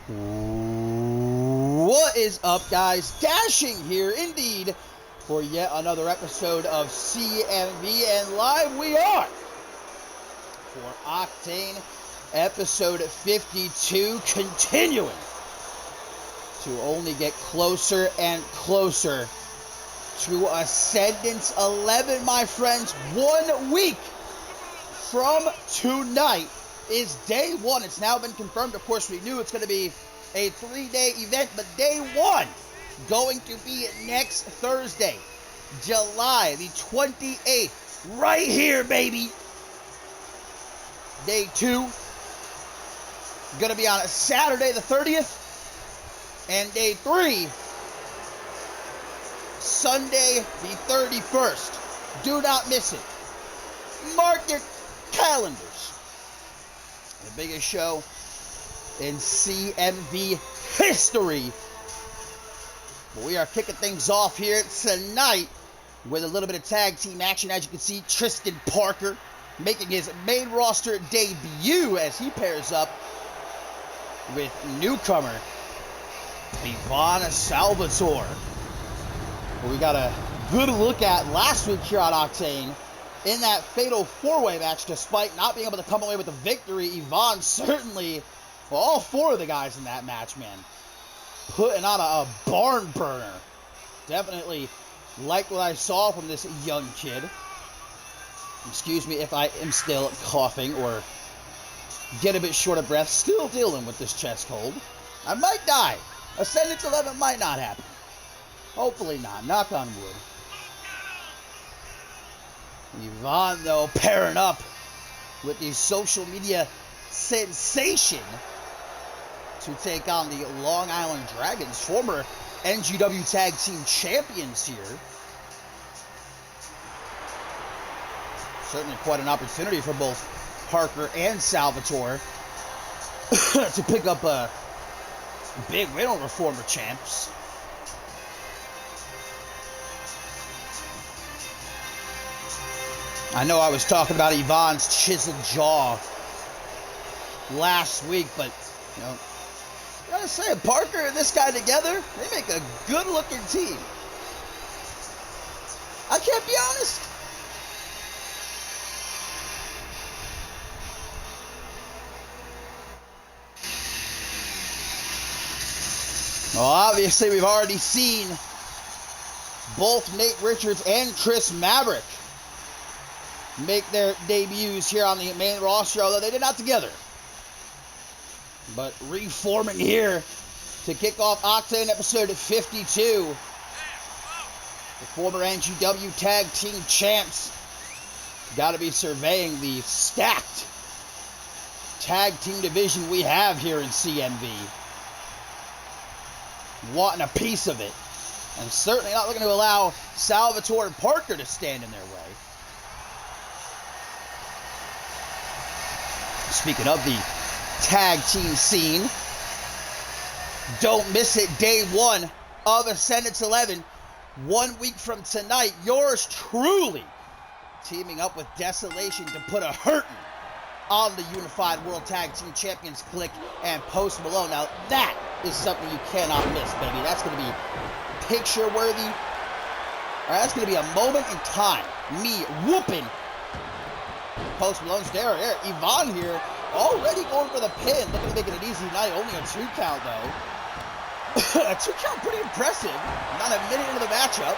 What is up, guys? Dashing here indeed for yet another episode of CMV, and live we are for Octane episode 52, continuing to only get closer and closer to Ascendance 11, my friends. 1 week from tonight is day one. It's now been confirmed. Of course, we knew it's going to be a 3-day event, but day one going to be next Thursday, July the 28th, right here, baby. Day two going to be on Saturday the 30th, and day three, Sunday the 31st. Do not miss it. Mark your calendars. The biggest show in CMV history. But we are kicking things off here tonight with a little bit of tag team action. As you can see, Tristan Parker making his main roster debut as he pairs up with newcomer Ivan Salvatore. We got a good look at last week here on Octane in that fatal four-way match. Despite not being able to come away with a victory, Ivan certainly, well, all four of the guys in that match, man, putting on a barn burner. Definitely like what I saw from this young kid. Excuse me if I am still coughing or get a bit short of breath. Still dealing with this chest cold. I might die. Ascendance 11 might not happen. Hopefully not. Knock on wood. Ivan, though, pairing up with the social media sensation to take on the Long Island Dragons, former NGW Tag Team Champions here. Certainly quite an opportunity for both Parker and Salvatore to pick up a big win over former champs. I know I was talking about Ivan's chiseled jaw last week, but, you know, I gotta say, Parker and this guy together, they make a good-looking team. I can't be honest. Well, obviously, we've already seen both Nate Richards and Chris Maverick make their debuts here on the main roster, although they did not together. But reforming here to kick off Octane episode 52. The former NGW Tag Team Champs got to be surveying the stacked tag team division we have here in CMV. Wanting a piece of it. And certainly not looking to allow Salvatore and Parker to stand in their way. Speaking of the tag team scene, don't miss it. Day one of Ascendance 11. 1 week from tonight, yours truly teaming up with Desolation to put a hurting on the Unified World Tag Team Champions Click and Post Malone. Now that is something you cannot miss, baby. That's going to be picture worthy. All right, that's going to be a moment in time. Me whooping Post Malone's there. Ivan here already going for the pin. Looking to make it an easy night. Only a 2 count, though. A 2 count pretty impressive. Not a minute into the matchup.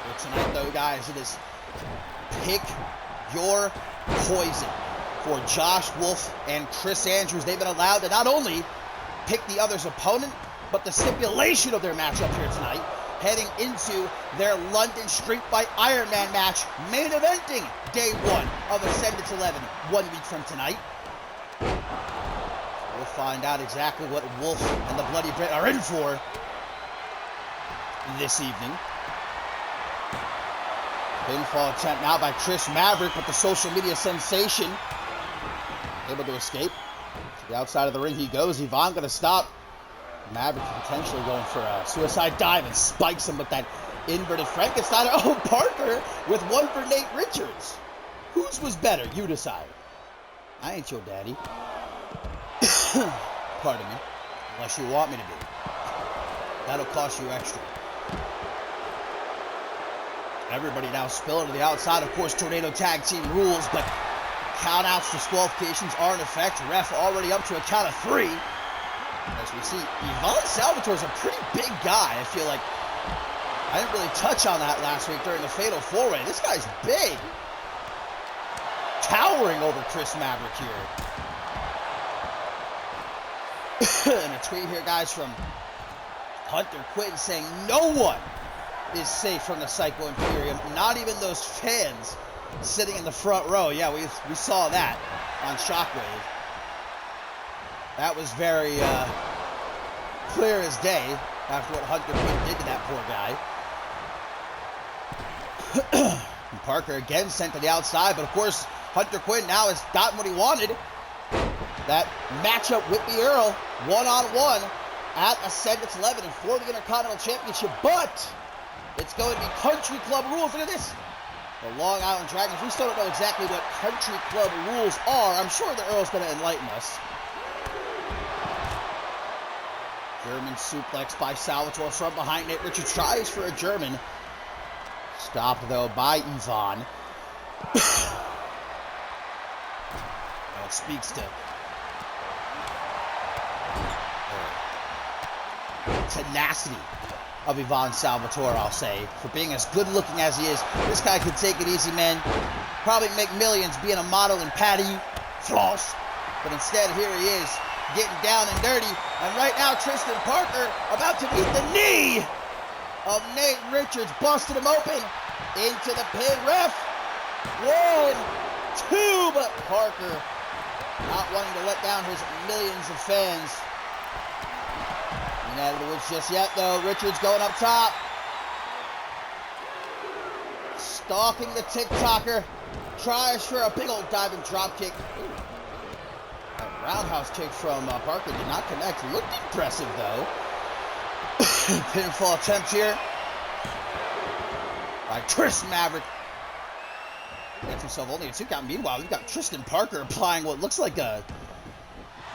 But tonight, though, guys, it is pick your poison for Josh Wolf and Chris Andrews. They've been allowed to not only pick the other's opponent, but the stipulation of their matchup here tonight, heading into their London Street Fight Iron Man match, main eventing day one of Ascendance 11, 1 week from tonight. We'll find out exactly what Wolf and the Bloody Brett are in for this evening. Pinfall attempt now by Chris Maverick, but the social media sensation able to escape. To the outside of the ring he goes. Ivan going to stop. Maverick potentially going for a suicide dive and spikes him with that inverted Frankenstein. Oh, Parker with one for Nate Richards. Whose was better? You decide. I ain't your daddy. Pardon me. Unless you want me to be. That'll cost you extra. Everybody now spilling to the outside. Of course, Tornado Tag Team rules, but countouts, disqualifications are in effect. Ref already up to a count of 3. As we see, Ivan Salvatore's a pretty big guy. I feel like I didn't really touch on that last week during the Fatal 4-Way. This guy's big. Towering over Chris Maverick here. And a tweet here, guys, from Hunter Quinn saying no one is safe from the Psycho Imperium, not even those fans sitting in the front row. Yeah, we saw that on Shockwave. That was very clear as day after what Hunter Quinn did to that poor guy. And Parker again sent to the outside, but of course Hunter Quinn now has gotten what he wanted. That matchup with the Earl, one-on-one at Ascendance 11 and for the Intercontinental Championship, but it's going to be Country Club rules. Look at this. The Long Island Dragons. We still don't know exactly what Country Club rules are. I'm sure the Earl's going to enlighten us. German suplex by Salvatore from behind. Nate Richards tries for a German. Stopped, though, by Ivan. Well, it speaks to tenacity of Ivan Salvatore, I'll say. For being as good looking as he is, this guy could take it easy, man. Probably make millions being a model in Patty, France. But instead, here he is, getting down and dirty. And right now, Tristan Parker about to meet the knee of Nate Richards. Busted him open into the pin. Ref, 1, 2, but Parker not wanting to let down his millions of fans. Not out of the woods just yet, though. Richards going up top. Stalking the TikToker. Tries for a big old diving drop kick. That roundhouse kick from Parker did not connect. Looked impressive, though. Pinfall attempt here by Chris Maverick. Gets himself only a 2 count. Meanwhile, we've got Tristan Parker applying what looks like a, I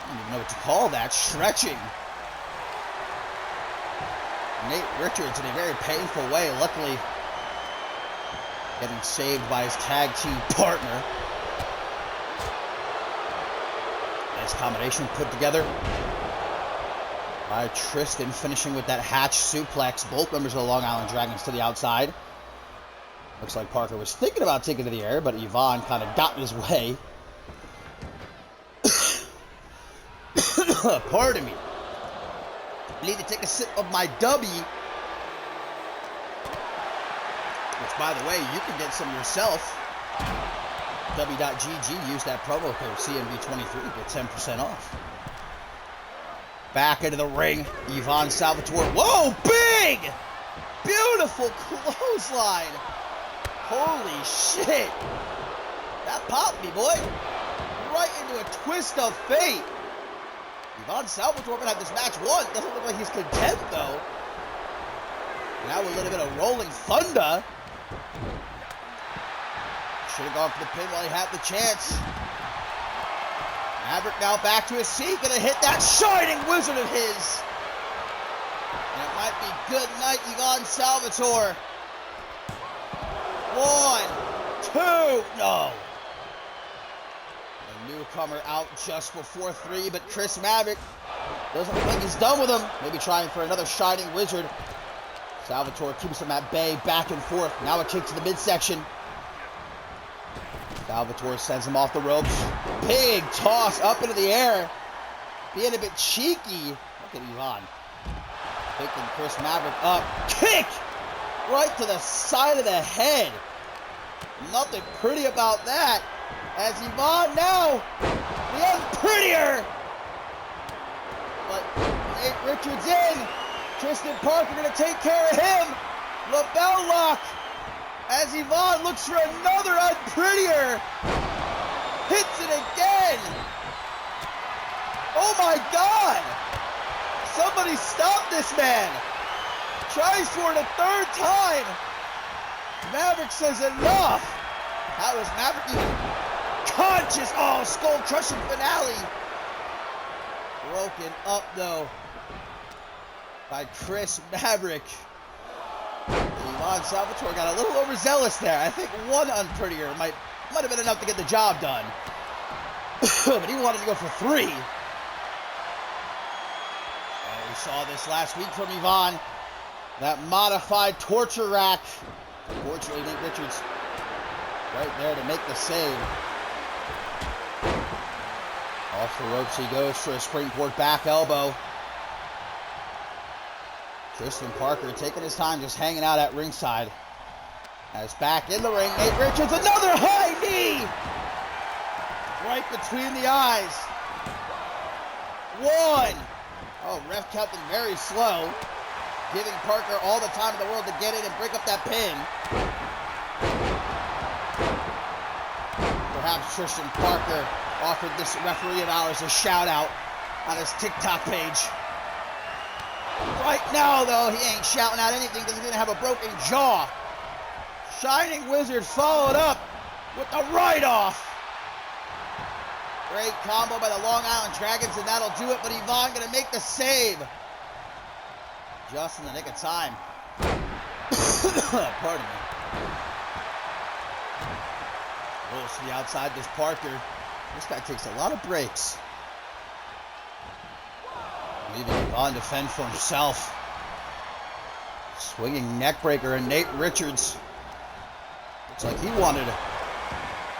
don't even know what to call that, stretching Nate Richards in a very painful way. Luckily, getting saved by his tag team partner. Nice combination put together by Tristan, finishing with that hatch suplex. Both members of the Long Island Dragons to the outside. Looks like Parker was thinking about taking to the air, but Ivan kind of got in his way. Pardon me. I need to take a sip of my W. Which, by the way, you can get some yourself. W.GG. Use that promo code CMV23. Get 10% off. Back into the ring. Ivan Salvatore. Whoa! Big! Beautiful clothesline. Holy shit. That popped me, boy. Right into a twist of fate. Ivan Salvatore gonna have this match won. Doesn't look like he's content, though. Now a little bit of rolling thunder. Should have gone for the pin while he had the chance. Maverick now back to his seat. Gonna hit that shining wizard of his. And it might be good night, Ivan Salvatore. 1, 2, no. Newcomer out just before 3, but Chris Maverick doesn't look like he's done with him. Maybe trying for another shining wizard. Salvatore keeps him at bay, back and forth. Now a kick to the midsection. Salvatore sends him off the ropes. Big toss up into the air. Being a bit cheeky. Look at Ivan. Picking Chris Maverick up. Kick! Right to the side of the head. Nothing pretty about that. As Ivan now, the unprettier. But Nate Richards in. Tristan Parker going to take care of him. LaBelle lock. As Ivan looks for another unprettier. Hits it again. Oh my God. Somebody stop this man. Tries for it a 3rd time. Maverick says enough. How is Maverick even conscious? Oh, skull-crushing finale. Broken up, though, by Chris Maverick. Ivan Salvatore got a little overzealous there. I think one unprettier might have been enough to get the job done. But he wanted to go for 3. Oh, we saw this last week from Ivan. That modified torture rack. Unfortunately, Nate Richards right there to make the save. Off the ropes he goes for a springboard back elbow. Tristan Parker taking his time, just hanging out at ringside. As back in the ring, Nate Richards, another high knee! Right between the eyes. 1. Oh, ref counting very slow. Giving Parker all the time in the world to get in and break up that pin. Perhaps Tristan Parker offered this referee of ours a shout out on his TikTok page. Right now, though, he ain't shouting out anything because he's going to have a broken jaw. Shining Wizard followed up with the right-off. Great combo by the Long Island Dragons, and that'll do it, but Ivan going to make the save. Just in the nick of time. Pardon me. Rolls to the outside, this Parker. This guy takes a lot of breaks. Leaving Ivan to fend for himself. Swinging neckbreaker, and Nate Richards. Looks like he wanted to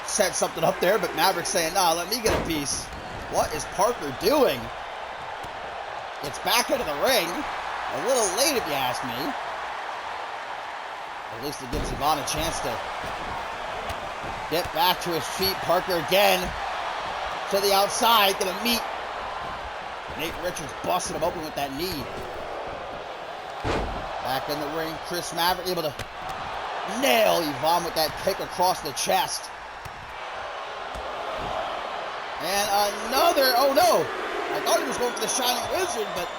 set something up there, but Maverick's saying, nah, let me get a piece. What is Parker doing? Gets back into the ring. A little late, if you ask me. At least it gives Ivan a chance to get back to his feet. Parker again to the outside, gonna meet Nate Richards, busting him open with that knee. Back in the ring, Chris Maverick able to nail Ivan with that kick across the chest. And another, oh no! I thought he was going for the Shining Wizard, but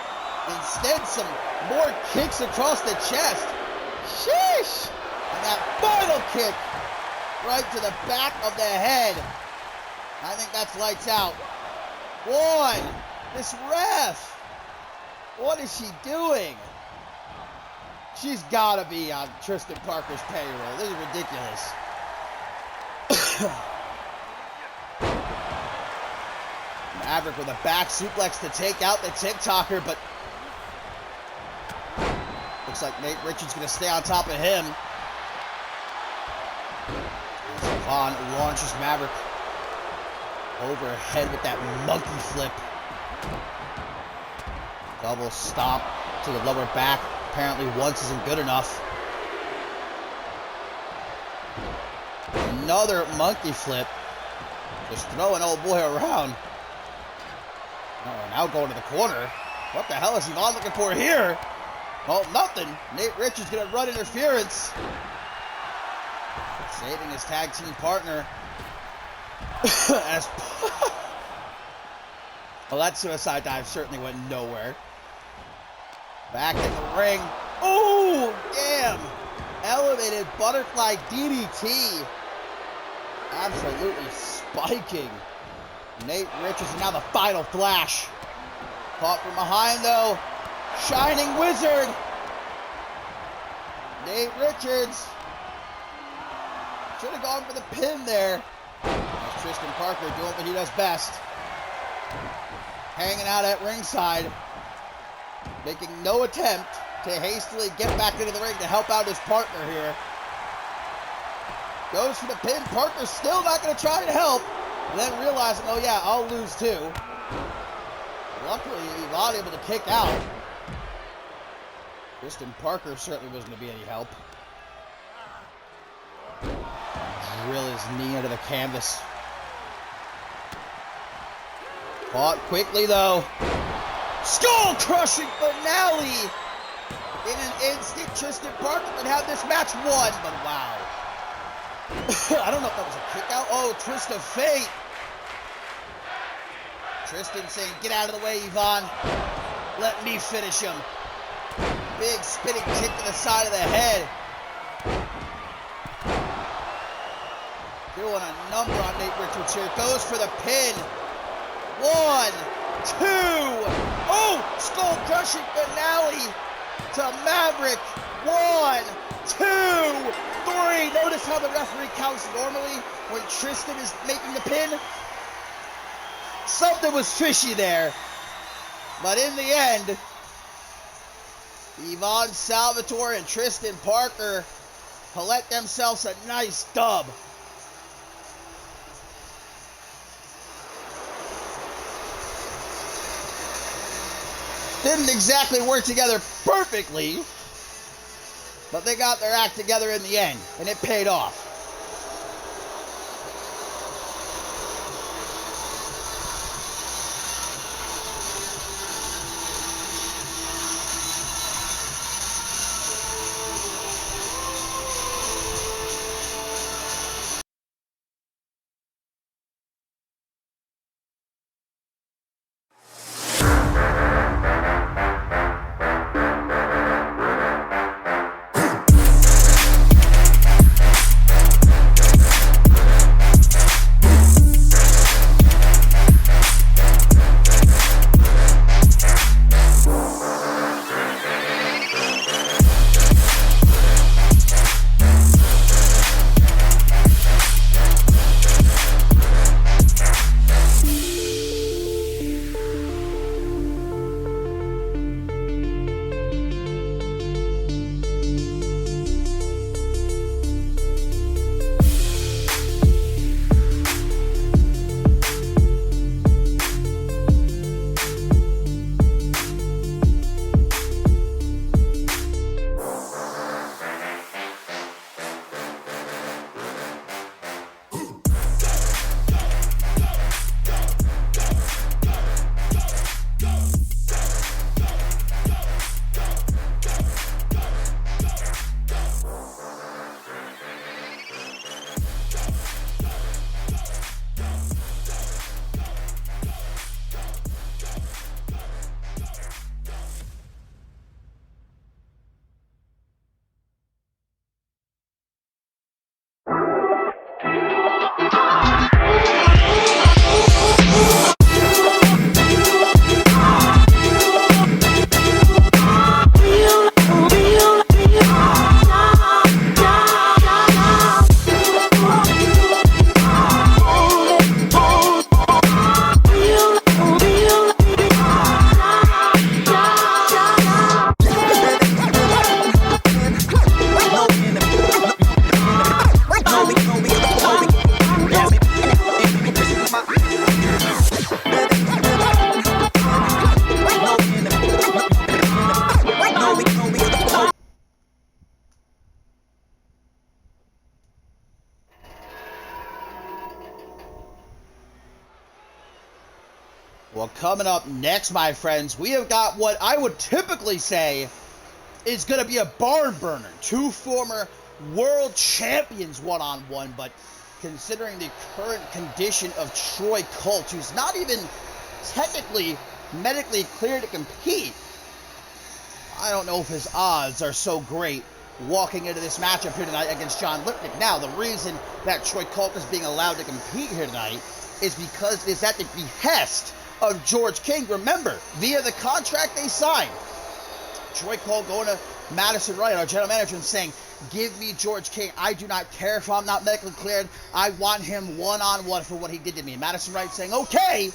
instead some more kicks across the chest. Sheesh! And that final kick right to the back of the head. I think that's lights out. 1. This ref. What is she doing? She's got to be on Tristan Parker's payroll. This is ridiculous. Maverick with a back suplex to take out the TikToker, but looks like Nate Richards going to stay on top of him. As Ivan launches Maverick overhead with that monkey flip. Double stop to the lower back. Apparently once isn't good enough. Another monkey flip. Just throwing old boy around. Oh, now going to the corner. What the hell is Ivan looking for here? Oh, nothing. Nate Richards going to run interference. Saving his tag team partner. Well, that suicide dive certainly went nowhere. Back in the ring. Oh, damn. Elevated butterfly DDT. Absolutely spiking Nate Richards. And now the final flash. Caught from behind, though. Shining Wizard. Nate Richards. Should have gone for the pin there. That's Tristan Parker doing what he does best. Hanging out at ringside. Making no attempt to hastily get back into the ring to help out his partner here. Goes for the pin. Parker's still not going to try to help. And then realizing, oh yeah, I'll lose too. Luckily, Ivan able to kick out. Tristan Parker certainly wasn't going to be any help. Drill his knee into the canvas. Caught quickly though. Skull-crushing finale! In an instant, Tristan Parker could have this match won, but wow. I don't know if that was a kick out. Oh, twist of fate. Tristan saying, get out of the way, Ivan. Let me finish him. Big spinning kick to the side of the head. Doing a number on Nate Richards here. Goes for the pin. 1, Oh, skull-crushing finale to Maverick. 1, 2, 3. Notice how the referee counts normally when Tristan is making the pin? Something was fishy there. But in the end, Yvonne Salvatore and Tristan Parker collect themselves a nice dub. Didn't exactly work together perfectly, but they got their act together in the end, and it paid off. Well, coming up next, my friends, we have got what I would typically say is going to be a barn burner. Two former world champions one-on-one, but considering the current condition of Troy Colt, who's not even technically medically cleared to compete, I don't know if his odds are so great walking into this matchup here tonight against John Lipnick. Now, the reason that Troy Colt is being allowed to compete here tonight is because it's at the behest of George King. Remember, via the contract they signed, Troy Colt going to Madison Wright, our general manager, and saying, give me George King. I do not care if I'm not medically cleared. I want him one-on-one for what he did to me. Madison Wright saying, okay,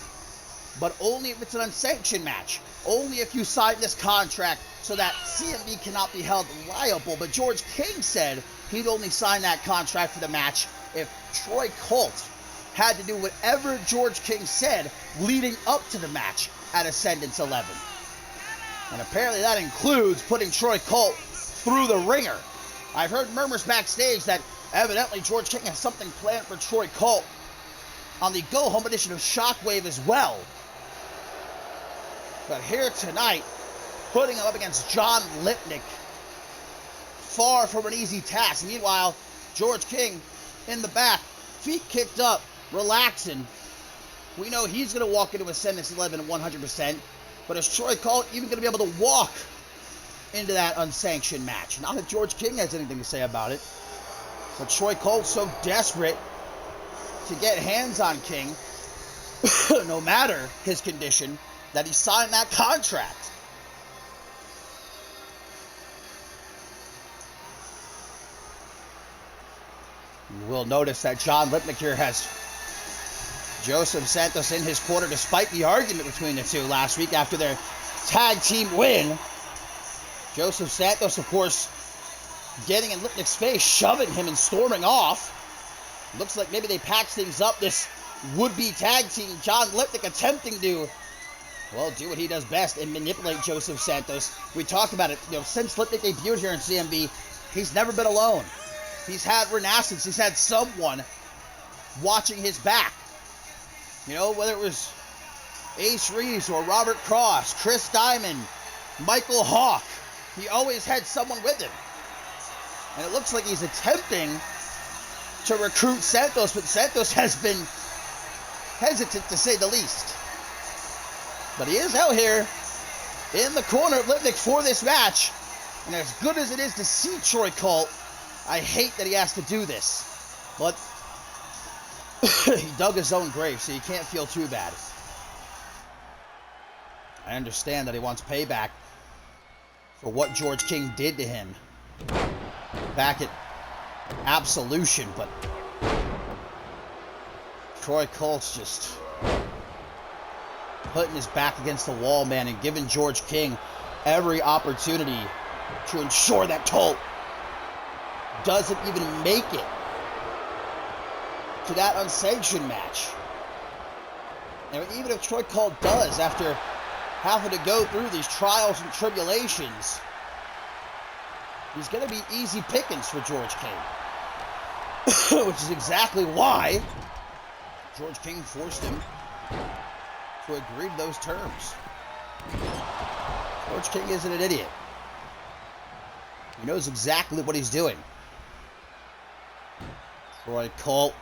but only if it's an unsanctioned match. Only if you sign this contract so that CMV cannot be held liable. But George King said he'd only sign that contract for the match if Troy Colt had to do whatever George King said leading up to the match at Ascendance 11. And apparently that includes putting Troy Colt through the ringer. I've heard murmurs backstage that evidently George King has something planned for Troy Colt on the go-home edition of Shockwave as well. But here tonight, putting him up against John Lipnick, far from an easy task. Meanwhile, George King in the back, feet kicked up, relaxing. We know he's going to walk into Ascendance 11 100%, but is Troy Colt even going to be able to walk into that unsanctioned match? Not that George King has anything to say about it, but Troy Colt's so desperate to get hands on King, no matter his condition, that he signed that contract. You will notice that John Lipnick here has Joseph Santos in his corner, despite the argument between the two last week after their tag team win. Joseph Santos, of course, getting in Lipnick's face, shoving him and storming off. Looks like maybe they patched things up, this would-be tag team. John Lipnick attempting to, well, do what he does best and manipulate Joseph Santos. We talked about it, since Lipnick debuted here in CMV, he's never been alone. He's had renaissance. He's had someone watching his back. Whether it was Ace Reeves or Robert Cross, Chris Diamond, Michael Hawk, he always had someone with him. And it looks like he's attempting to recruit Santos, but Santos has been hesitant to say the least. But he is out here in the corner of Lipnick for this match. And as good as it is to see Troy Colt, I hate that he has to do this. But he dug his own grave, so you can't feel too bad. I understand that he wants payback for what George King did to him back at Absolution, but Troy Colt's just putting his back against the wall, man, and giving George King every opportunity to ensure that Colt doesn't even make it to that unsanctioned match. And even if Troy Colt does, after having to go through these trials and tribulations, he's going to be easy pickings for George King. Which is exactly why George King forced him to agree to those terms. George King isn't an idiot. He knows exactly what he's doing. Troy Colt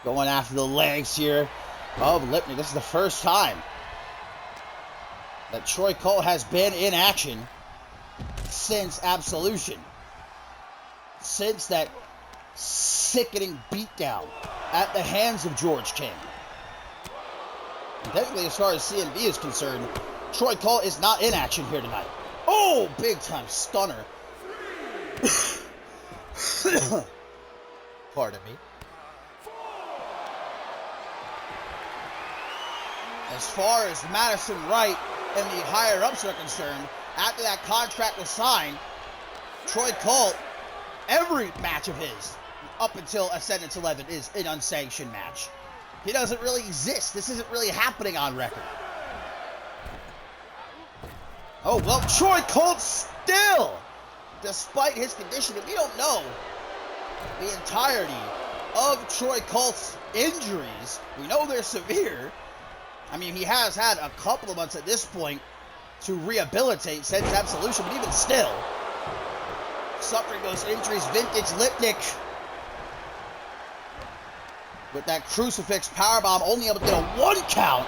going after the legs here of Lipnick. This is the first time that Troy Colt has been in action since Absolution. Since that sickening beatdown at the hands of George King. And technically, as far as CMV is concerned, Troy Colt is not in action here tonight. Oh, big time stunner. Pardon me. As far as Madison Wright and the higher-ups are concerned, after that contract was signed, Troy Colt, every match of his, up until Ascendance 11, is an unsanctioned match. He doesn't really exist. This isn't really happening on record. Oh, well, Troy Colt still, despite his condition, if you don't know the entirety of Troy Colt's injuries, we know they're severe. I mean, he has had a couple of months at this point to rehabilitate since Absolution, but even still, suffering those injuries, vintage Lipnick with that crucifix powerbomb, only able to get a 1 count,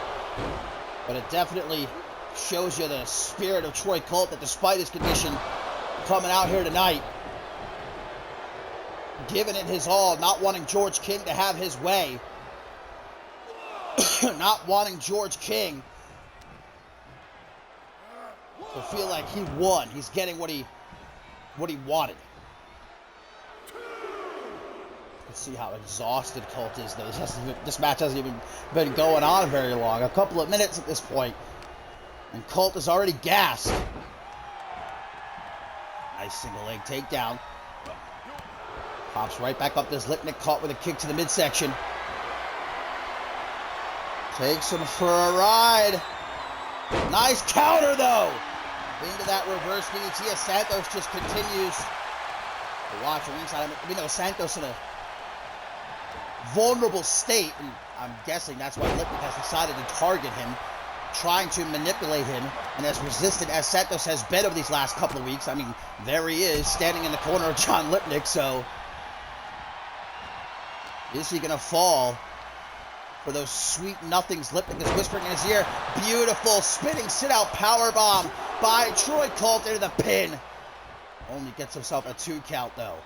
but it definitely shows you the spirit of Troy Colt, that despite his condition, coming out here tonight, giving it his all, not wanting George King to have his way, not wanting George King to feel like he won. He's getting what he wanted. Let's see how exhausted Colt is, though. This match hasn't even been going on very long. A couple of minutes at this point, and Colt is already gassed. Nice single leg takedown. Pops right back up. This Lipnick caught with a kick to the midsection. Takes him for a ride. Nice counter, though. Into that reverse DDT as Santos just continues to watch ringside. We know Santos in a vulnerable state, and I'm guessing that's why Lipnick has decided to target him, trying to manipulate him, and as resistant as Santos has been over these last couple of weeks. I mean, there he is, standing in the corner of John Lipnick, so is he going to fall for those sweet nothings Lipnick is whispering in his ear? Beautiful spinning sit-out powerbomb by Troy Colt into the pin. Only gets himself a 2 count, though.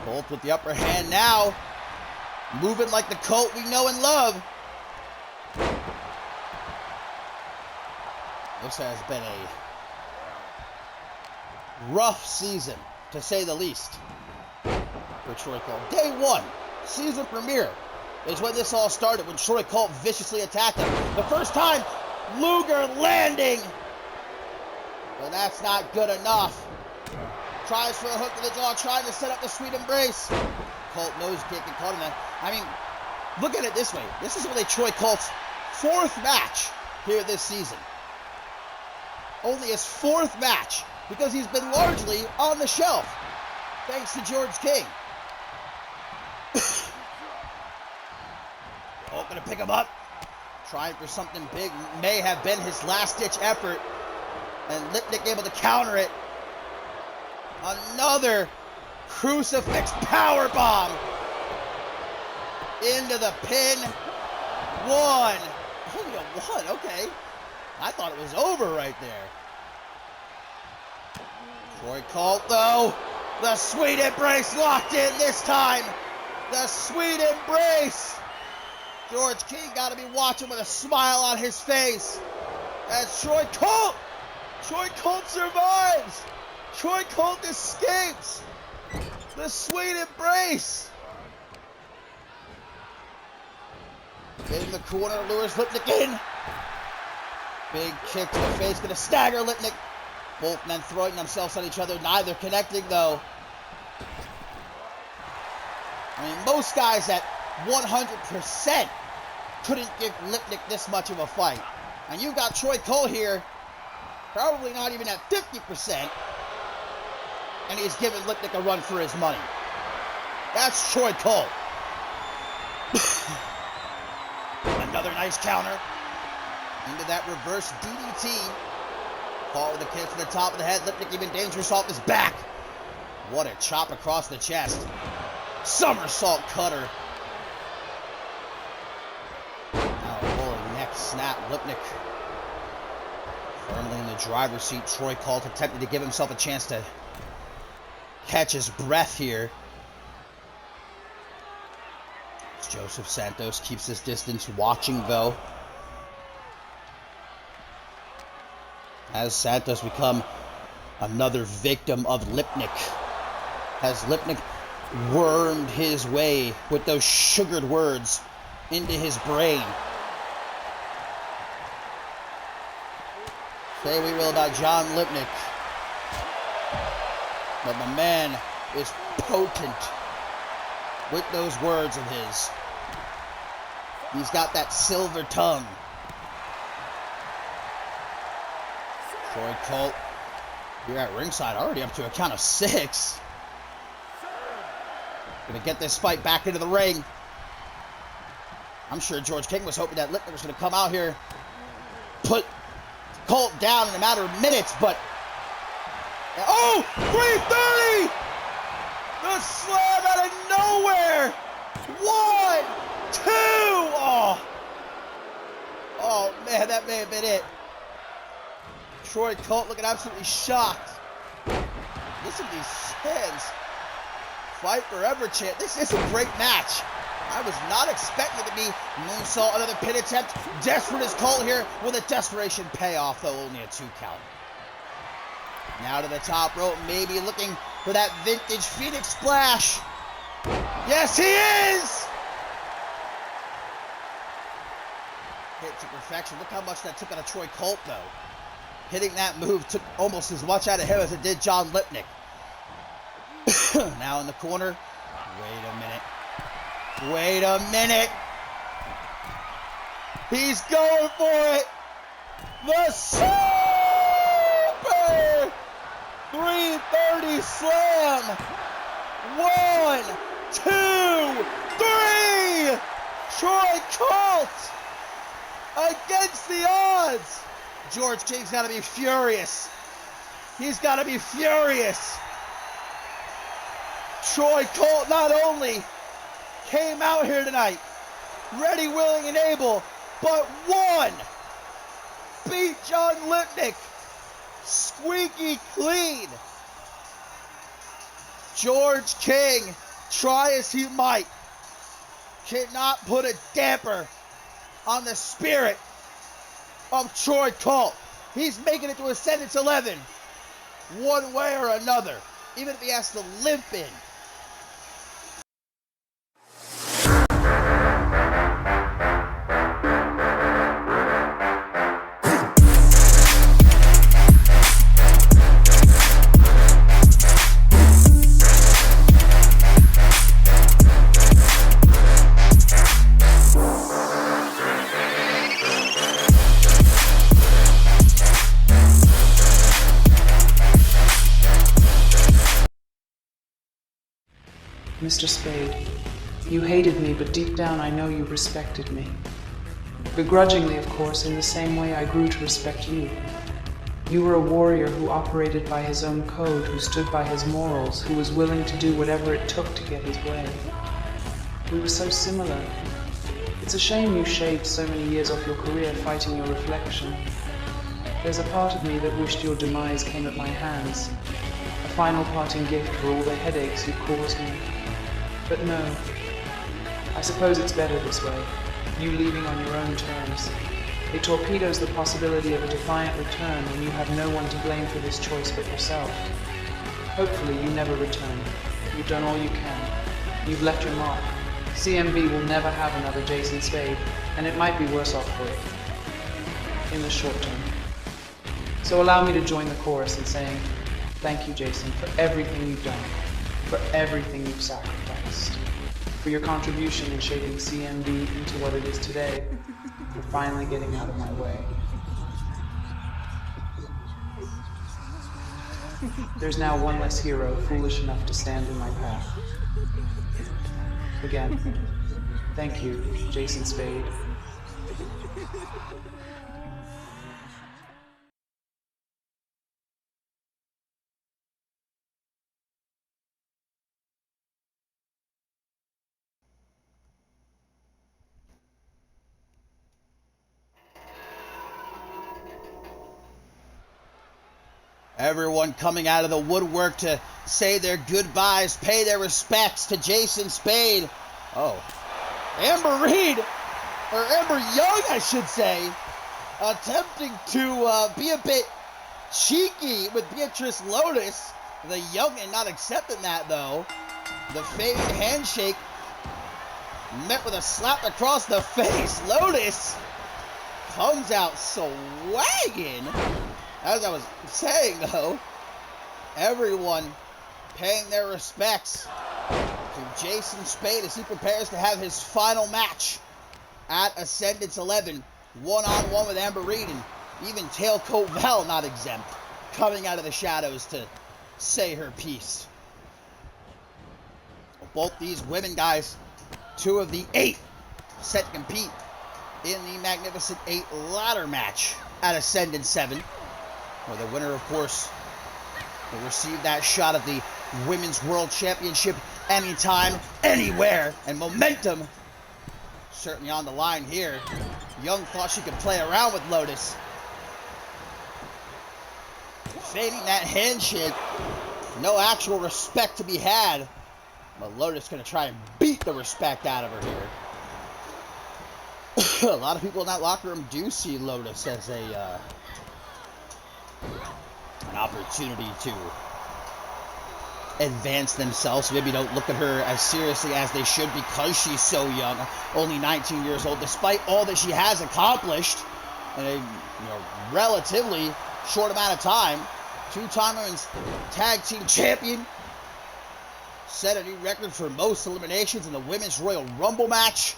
Colt with the upper hand now. Moving like the Colt we know and love. This has been a rough season, to say the least, for Troy Colt. Day one, season premiere, is when this all started, when Troy Colt viciously attacked him. The first time, Luger landing. But that's not good enough. Tries for a hook to the jaw, trying to set up the sweet embrace. Colt nose kick and caught him that. I mean, look at it this way. This is only Troy Colt's 4th match here this season. Only his 4th match, because he's been largely on the shelf, thanks to George King. Colt gonna pick him up, trying for something big. May have been his last-ditch effort, and Lipnick able to counter it. Another crucifix powerbomb into the pin. 1. Only a 1, okay. I thought it was over right there. Troy Colt, though. The sweet embrace locked in this time. The sweet embrace. George King got to be watching with a smile on his face. As Troy Colt survives. Troy Colt escapes. The sweet embrace. In the corner, lures Lipnick in. Big kick to the face, gonna stagger Lipnick. Both men throwing themselves on each other, neither connecting though. I mean, most guys at 100% couldn't give Lipnick this much of a fight. And you've got Troy Colt here, probably not even at 50%, and he's giving Lipnick a run for his money. That's Troy Colt. Another nice counter. Into that reverse DDT. Caught with a kick to the top of the head. Lipnick even dangerous off his back. What a chop across the chest. Somersault cutter. Now a rolling neck snap. Lipnick firmly in the driver's seat. Troy Colt attempted to give himself a chance to catch his breath here. Joseph Santos keeps his distance, watching though. Has Santos become another victim of Lipnick? Has Lipnick wormed his way with those sugared words into his brain? Say we will about John Lipnick, but the man is potent with those words of his. He's got that silver tongue. Troy Colt, here at ringside, already up to a count of 6. Gonna get this fight back into the ring. I'm sure George King was hoping that Lipnick was gonna come out here, put Colt down in a matter of minutes, but... Oh! 330! The slam out of nowhere! 1, 2! Oh man, that may have been it. Troy Colt looking absolutely shocked. Listen to these chants. Fight forever chant. This is a great match. I was not expecting it to be moonsault, another pin attempt. Desperate as Colt here with a desperation payoff, though only a 2 count. Now to the top rope, maybe looking for that vintage Phoenix splash. Yes, he is! Hit to perfection. Look how much that took out of Troy Colt, though. Hitting that move took almost as much out of him as it did John Lipnick. Now in the corner. Wait a minute. He's going for it. The Super 330 slam. 1, 2, 3. Troy Colt against the odds. George King's got to be furious. He's got to be furious. Troy Colt not only came out here tonight, ready, willing, and able, but won. Beat John Lipnick. Squeaky clean. George King try as he might, cannot put a damper on the spirit of Troy Colt. He's making it to Ascendance 11, one way or another, even if he has to limp in. Mr. Spade, you hated me, but deep down I know you respected me. Begrudgingly, of course, in the same way I grew to respect you. You were a warrior who operated by his own code, who stood by his morals, who was willing to do whatever it took to get his way. We were so similar. It's a shame you shaved so many years off your career fighting your reflection. There's a part of me that wished your demise came at my hands, a final parting gift for all the headaches you caused me. But no, I suppose it's better this way, you leaving on your own terms. It torpedoes the possibility of a defiant return when you have no one to blame for this choice but yourself. Hopefully you never return. You've done all you can. You've left your mark. CMV will never have another Jason Spade, and it might be worse off for it, in the short term. So allow me to join the chorus in saying, thank you, Jason, for everything you've done, for everything you've sacrificed, for your contribution in shaping CMV into what it is today, for finally getting out of my way. There's now one less hero foolish enough to stand in my path. Again, thank you, Jason Spade. Everyone coming out of the woodwork to say their goodbyes, pay their respects to Jason Spade. Oh, Amber Reed, or Amber Young, I should say, attempting to be a bit cheeky with Beatrice Lotus. The youngin not accepting that, though. The fading handshake met with a slap across the face. Lotus comes out swagging. As I was saying, though, everyone paying their respects to Jason Spade as he prepares to have his final match at Ascendance 11, one-on-one with Amber Reed, and even Tailcoat Val not exempt, coming out of the shadows to say her piece. Both these women, guys, 2 of the 8 set to compete in the Magnificent 8 ladder match at Ascendance 7. Where the winner, of course, will receive that shot at the Women's World Championship anytime, anywhere. And momentum certainly on the line here. Young thought she could play around with Lotus. Fading that handshake. No actual respect to be had. But Lotus going to try and beat the respect out of her here. A lot of people in that locker room do see Lotus as an opportunity to advance themselves. Maybe don't look at her as seriously as they should because she's so young, only 19 years old, despite all that she has accomplished in a relatively short amount of time. 2-time women's tag team champion, set a new record for most eliminations in the Women's Royal Rumble match.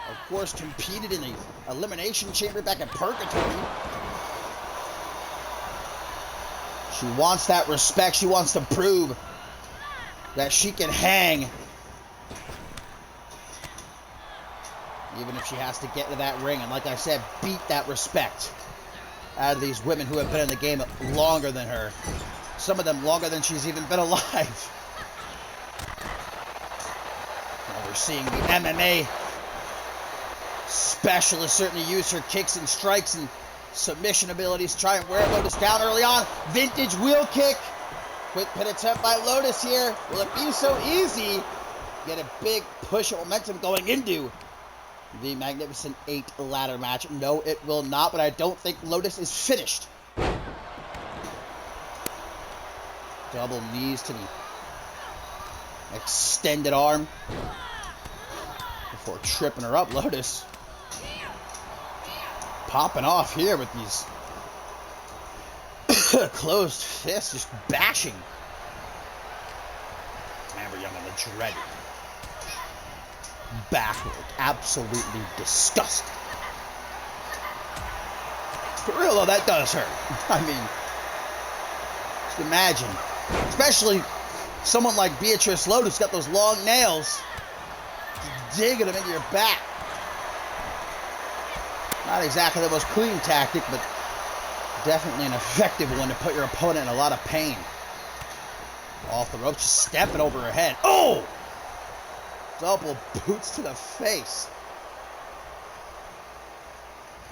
Of course, competed in the Elimination Chamber back at Purgatory. She wants that respect. She wants to prove that she can hang. Even if she has to get to that ring and, like I said, beat that respect out of these women who have been in the game longer than her. Some of them longer than she's even been alive. Now we're seeing the MMA specialist certainly use her kicks and strikes and submission abilities to try and wear Lotus down early on. Vintage wheel kick. Quick pin attempt by Lotus here. Will it be so easy? Get a big push of momentum going into the Magnificent 8 ladder match. No, it will not, but I don't think Lotus is finished. Double knees to the extended arm before tripping her up. Lotus popping off here with these closed fists, just bashing Amber Young on the dreaded backward. Absolutely disgusting. For real though, that does hurt. I mean, just imagine, especially someone like Beatrice Lotus got those long nails, just digging them into your back. Not exactly the most clean tactic, but definitely an effective one to put your opponent in a lot of pain. Off the ropes, just stepping over her head. Oh! Double boots to the face.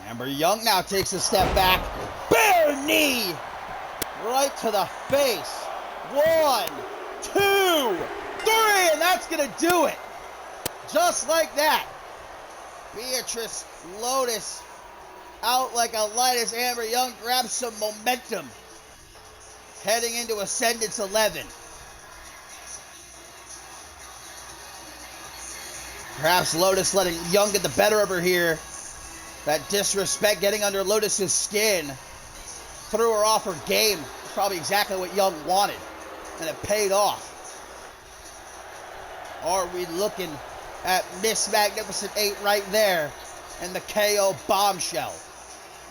Amber Young now takes a step back. Bare knee! Right to the face. 1, 2, 3, and that's gonna do it. Just like that. Beatrice Lotus out like a light as Amber Young grabs some momentum. Heading into Ascendance 11. Perhaps Lotus letting Young get the better of her here. That disrespect getting under Lotus's skin. Threw her off her game. Probably exactly what Young wanted. And it paid off. Are we looking at Miss Magnificent 8 right there? And the KO bombshell.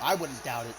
I wouldn't doubt it.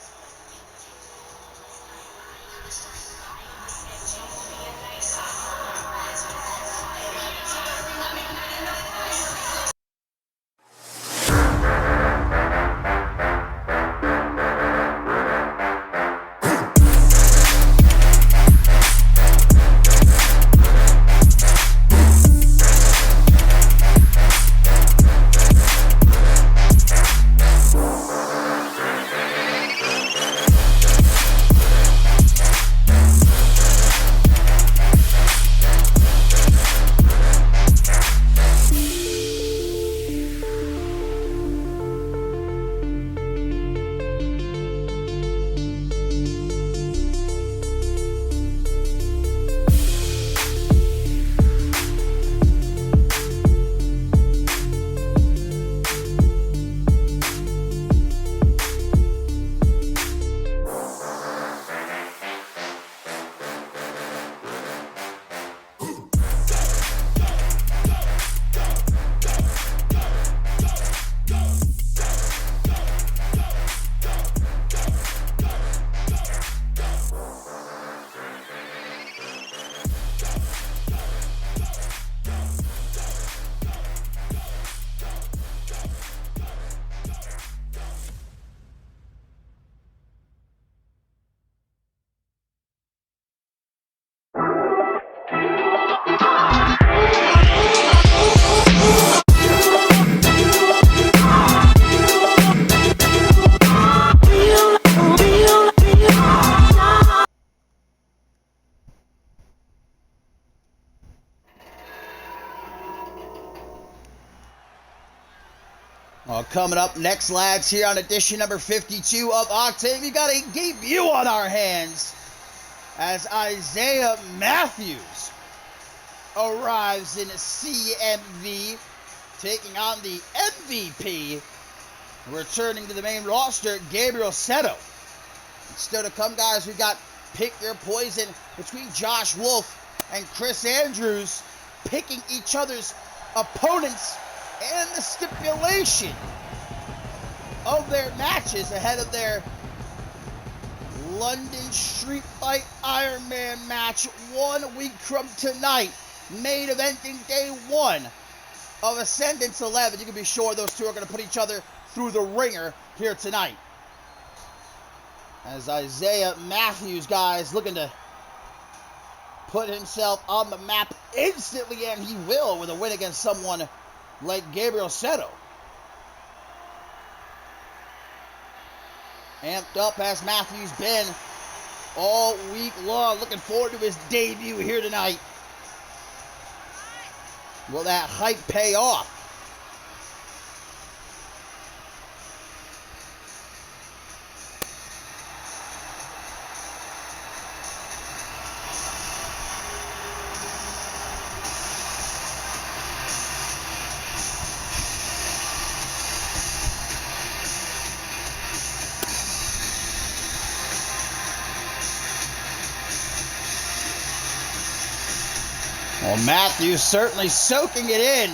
Well, coming up next, lads, here on edition number 52 of Octane, we got a debut on our hands as Isaiah Matthews arrives in CMV, taking on the MVP, returning to the main roster, Gabriel Seto. Still to come, guys, we've got Pick Your Poison between Josh Wolf and Chris Andrews, picking each other's opponents and the stipulation of their matches ahead of their London Street Fight Iron Man match 1 week from tonight, main eventing day 1 of Ascendance 11. You can be sure those two are going to put each other through the ringer here tonight. As Isaiah Matthews, guys, looking to put himself on the map instantly, and he will with a win against someone like Gabriel Seto. Amped up has Matthews been all week long. Looking forward to his debut here tonight. Will that hype pay off? Well, Matthews certainly soaking it in.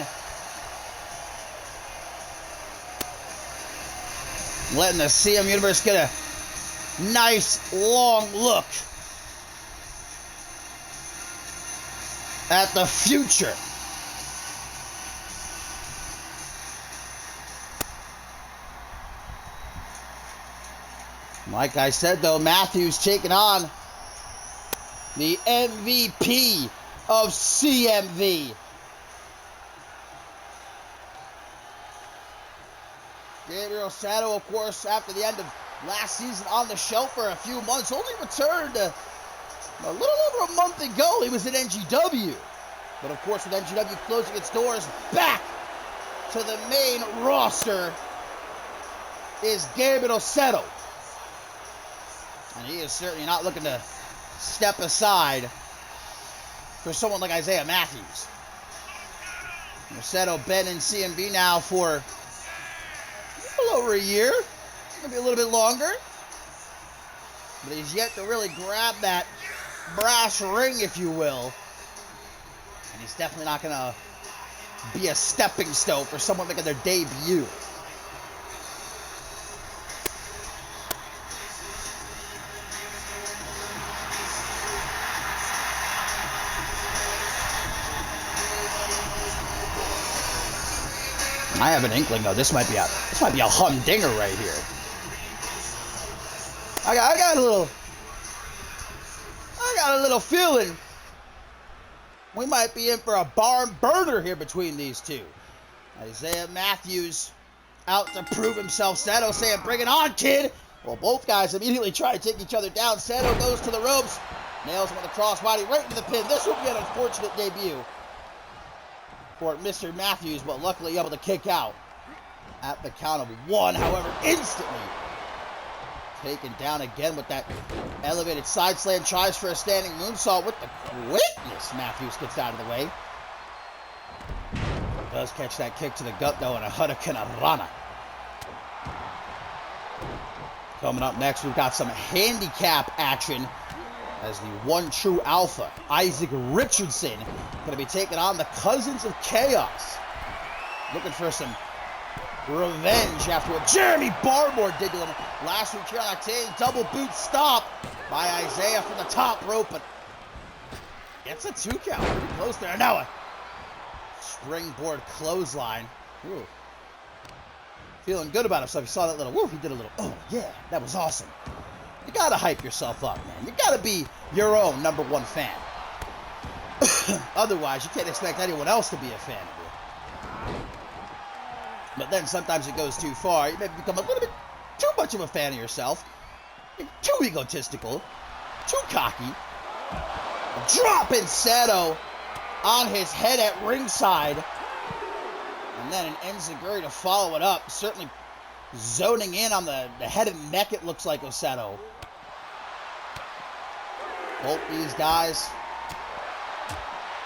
Letting the CM Universe get a nice long look at the future. Like I said, though, Matthews taking on the MVP of CMV. Gabriel Sato, of course, after the end of last season on the shelf for a few months, only returned a little over a month ago. He was at NGW. But of course, with NGW closing its doors, back to the main roster is Gabriel Sato. And he is certainly not looking to step aside for someone like Isaiah Matthews. Sato been in CMV now for a little over a year, maybe a little bit longer. But he's yet to really grab that brass ring, if you will. And he's definitely not going to be a stepping stone for someone making their debut. I have an inkling, though. This might be a humdinger right here. I got a little feeling we might be in for a barn burner here between these two. Isaiah Matthews out to prove himself. Sato saying, "Bring it on, kid." Well, both guys immediately try to take each other down. Sato goes to the ropes, nails him with a crossbody right into the pin. This will be an unfortunate debut for Mr. Matthews, but luckily able to kick out at the count of one. However, instantly taken down again with that elevated side slam. Tries for a standing moonsault with the quickness. Matthews gets out of the way. Does catch that kick to the gut, though, and a Hurricane Rana. Coming up next, we've got some handicap action as the one true alpha, Isaac Richardson, going to be taking on the Cousins of Chaos. Looking for some revenge after what Jeremy Barmore did to him last week here on Octane. Double boot stop by Isaiah from the top rope, but gets a 2 count. Pretty close there. Now a springboard clothesline. Ooh. Feeling good about himself. He saw that little, woo, he did a little, oh yeah, that was awesome. You gotta hype yourself up, man. You gotta be your own #1 fan. Otherwise, you can't expect anyone else to be a fan of you. But then sometimes it goes too far. You may become a little bit too much of a fan of yourself. You're too egotistical, too cocky. Dropping Sato on his head at ringside. And then an enziguri to follow it up. Certainly zoning in on the head and neck, it looks like, of Sato. Both these guys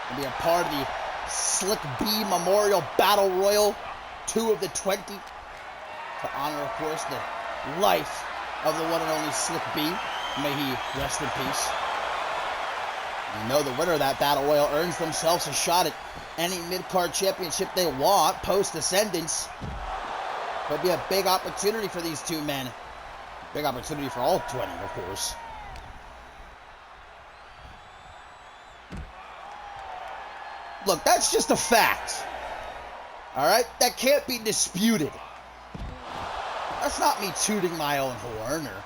will be a part of the Slick B Memorial Battle Royal, 2 of the 20, to honor, of course, the life of the one and only Slick B. May he rest in peace. You know the winner of that Battle Royal earns themselves a shot at any mid-card championship they want post-Ascendance. Could be a big opportunity for these two men. Big opportunity for all 20, of course. Look, that's just a fact. Alright? That can't be disputed. That's not me tooting my own horn or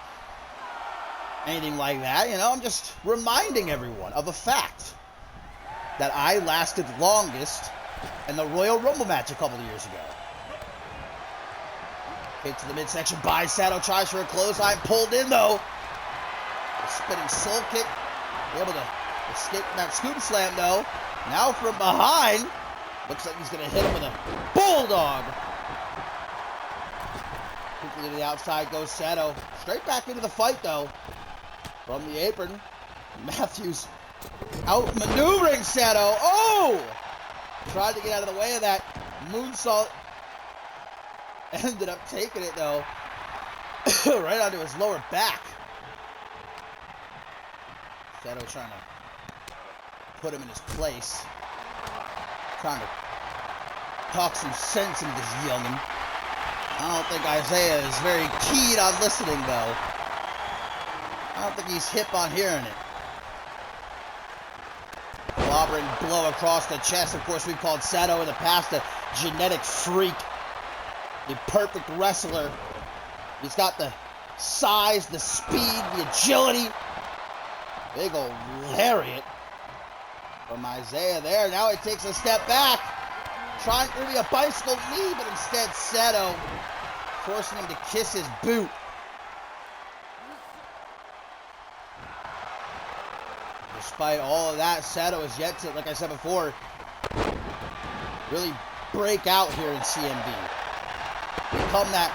anything like that. You know, I'm just reminding everyone of a fact. That I lasted longest in the Royal Rumble match a couple of years ago. Kick to the midsection by Sato, tries for a clothesline, pulled in though. A spinning soul kick. Able to escape from that scoop slam, though. Now from behind. Looks like he's going to hit him with a bulldog. Quickly to the outside goes Sato. Straight back into the fight, though. From the apron. Matthews outmaneuvering Sato. Oh! Tried to get out of the way of that moonsault. Ended up taking it, though. Right onto his lower back. Sato trying to put him in his place. Trying to talk some sense into this youngin'. I don't think Isaiah is very keen on listening, though. I don't think he's hip on hearing it. Lobbering blow across the chest. Of course, we've called Sato in the past a genetic freak. The perfect wrestler. He's got the size, the speed, the agility. Big old lariat from Isaiah there. Now he takes a step back. Trying to be a bicycle knee, but instead Sato forcing him to kiss his boot. Despite all of that, Sato has yet to, like I said before, really break out here in CMV. Become that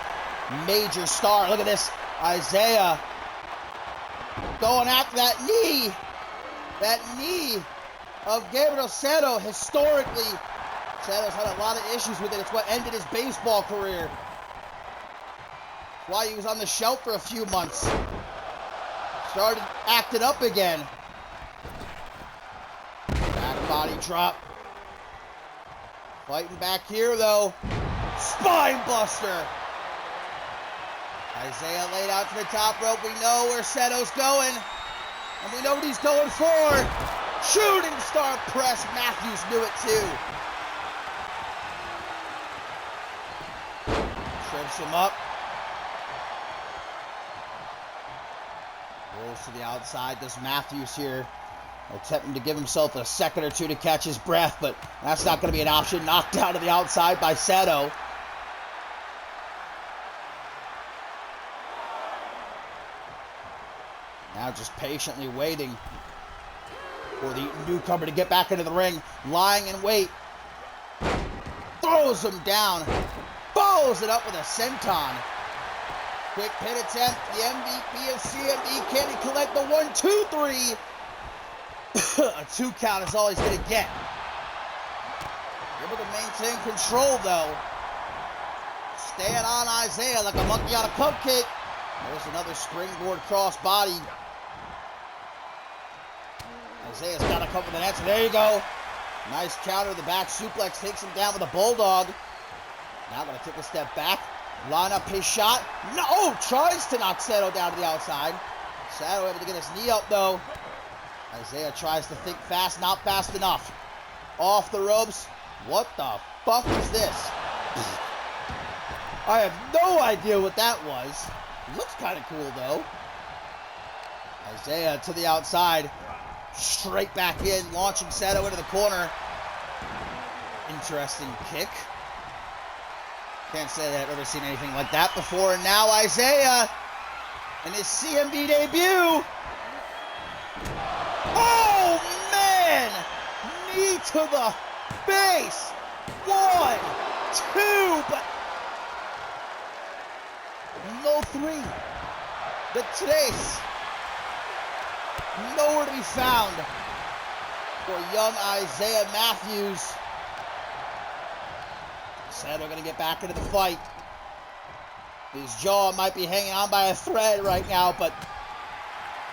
major star. Look at this. Isaiah going after that knee. That knee of Gabriel Sato. Historically, Sato's had a lot of issues with it. It's what ended his baseball career. That's why he was on the shelf for a few months. Started acting up again. Back body drop. Fighting back here, though. Spine buster. Isaiah laid out to the top rope. We know where Sato's going. And we know what he's going for. Shooting star press. Matthews knew it too. Trips him up. Rolls to the outside. Does Matthews here. Attempting to give himself a second or two to catch his breath, but that's not going to be an option. Knocked down to the outside by Sato. Now just patiently waiting for the newcomer to get back into the ring. Lying in wait. Throws him down. Follows it up with a senton. Quick pin attempt. The MVP of CMV. Can he collect the 1, 2, 3? A 2 count is all he's going to get. Able to maintain control, though. Staying on Isaiah like a monkey on a cupcake. There's another springboard cross body. Isaiah's got a couple of nets. There you go. Nice counter. The back suplex takes him down with a bulldog. Now going to take a step back. Line up his shot. No! Oh, tries to knock Sato down to the outside. Sato able to get his knee up, though. Isaiah tries to think fast, not fast enough. Off the ropes. What the fuck is this? I have no idea what that was. Looks kind of cool, though. Isaiah to the outside. Straight back in, launching Sato into the corner. Interesting kick. Can't say that I've ever seen anything like that before. And now Isaiah in his CMV debut. Oh, man! Knee to the face. 1, 2, but no 3. The trace. Nowhere to be found for young Isaiah Matthews. Sato going to get back into the fight. His jaw might be hanging on by a thread right now, but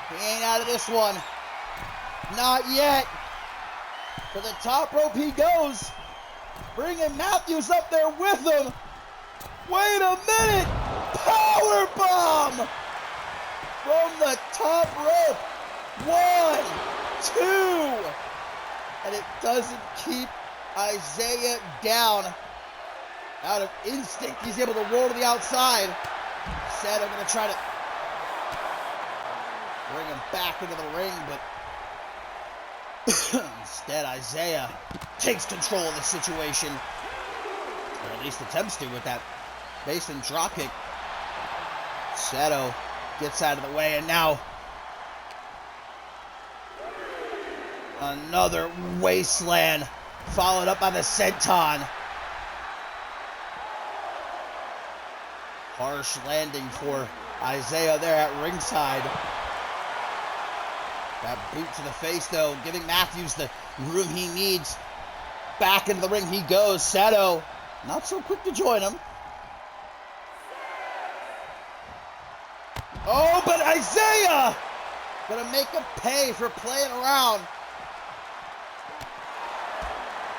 he ain't out of this one. Not yet. To the top rope he goes. Bringing Matthews up there with him. Wait a minute. Power bomb from the top rope. 1, 2. And it doesn't keep Isaiah down. Out of instinct, he's able to roll to the outside. Sato going to try to bring him back into the ring, but instead Isaiah takes control of the situation. Or at least attempts to with that basin dropkick. Sato gets out of the way, and now Another wasteland, followed up by the senton. Harsh landing for Isaiah there at ringside. That boot to the face, though, giving Matthews the room he needs. Back into the ring he goes. Sato, not so quick to join him. Oh, but Isaiah gonna make him pay for playing around.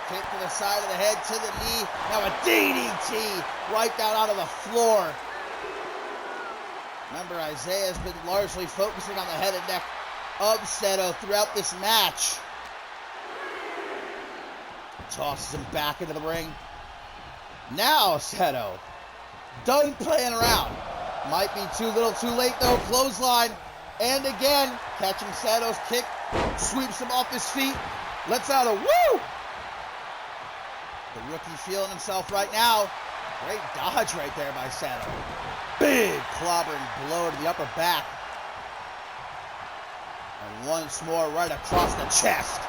Kick to the side of the head, to the knee. Now a DDT right down onto the floor. Remember, Isaiah's been largely focusing on the head and neck of Sato throughout this match. Tosses him back into the ring. Now Sato, done playing around. Might be too little too late though. Clothesline. And again, catching Sato's kick. Sweeps him off his feet. Lets out a woo! The rookie feeling himself right now. Great dodge right there by Sato. Big clobbering blow to the upper back. And once more right across the chest.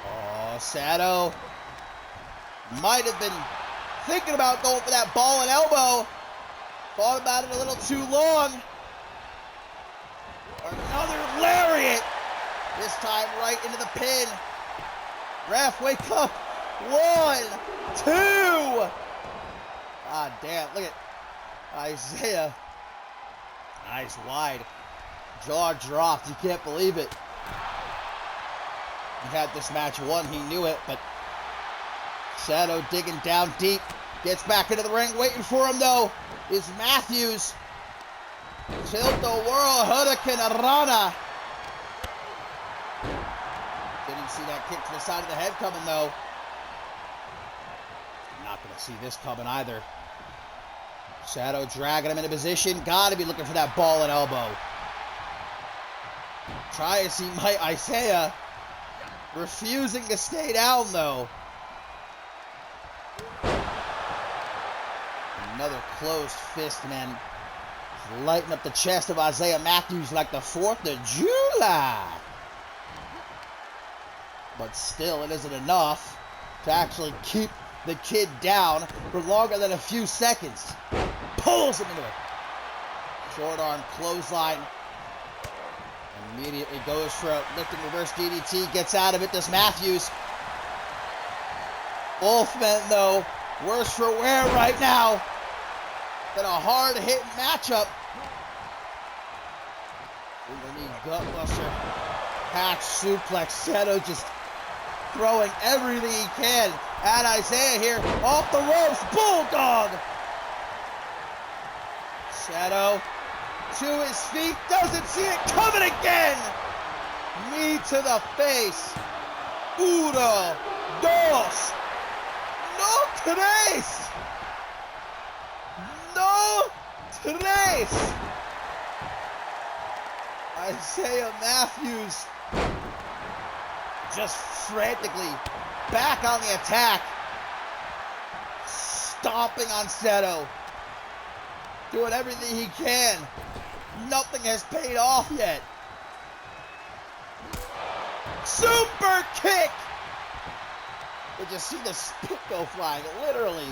Oh, Sato might have been thinking about going for that ball and elbow. Thought about it a little too long. Another lariat. This time right into the pin. Ref, wake up. 1, 2. Ah, damn. Look at Isaiah. Nice wide. Jaw dropped. You can't believe it. He had this match won. He knew it, but Sato digging down deep. Gets back into the ring. Waiting for him, though, is Matthews. Tilt-a-whirl Hurricane Rana. Didn't see that kick to the side of the head coming, though. Not going to see this coming either. Sato dragging him into position. Got to be looking for that ball and elbow. Try as he might, Isaiah refusing to stay down, though. Another closed fist, man. Lighting up the chest of Isaiah Matthews like the 4th of July. But still, it isn't enough to actually keep the kid down for longer than a few seconds. Pulls him into it. Short arm clothesline. Immediately goes for a lifting reverse DDT. Gets out of it, does Matthews. Both men, though, worse for wear right now than a hard-hitting matchup. Underneath gutbuster. Hatch suplex. Sato just throwing everything he can at Isaiah here. Off the ropes. Bulldog. Sato to his feet. Doesn't see it coming again. Knee to the face. Uno, dos, no tres. No tres. Isaiah Matthews just frantically back on the attack. Stomping on Sato. Doing everything he can. Nothing has paid off yet. Super kick! Did you see the spit go flying? Literally.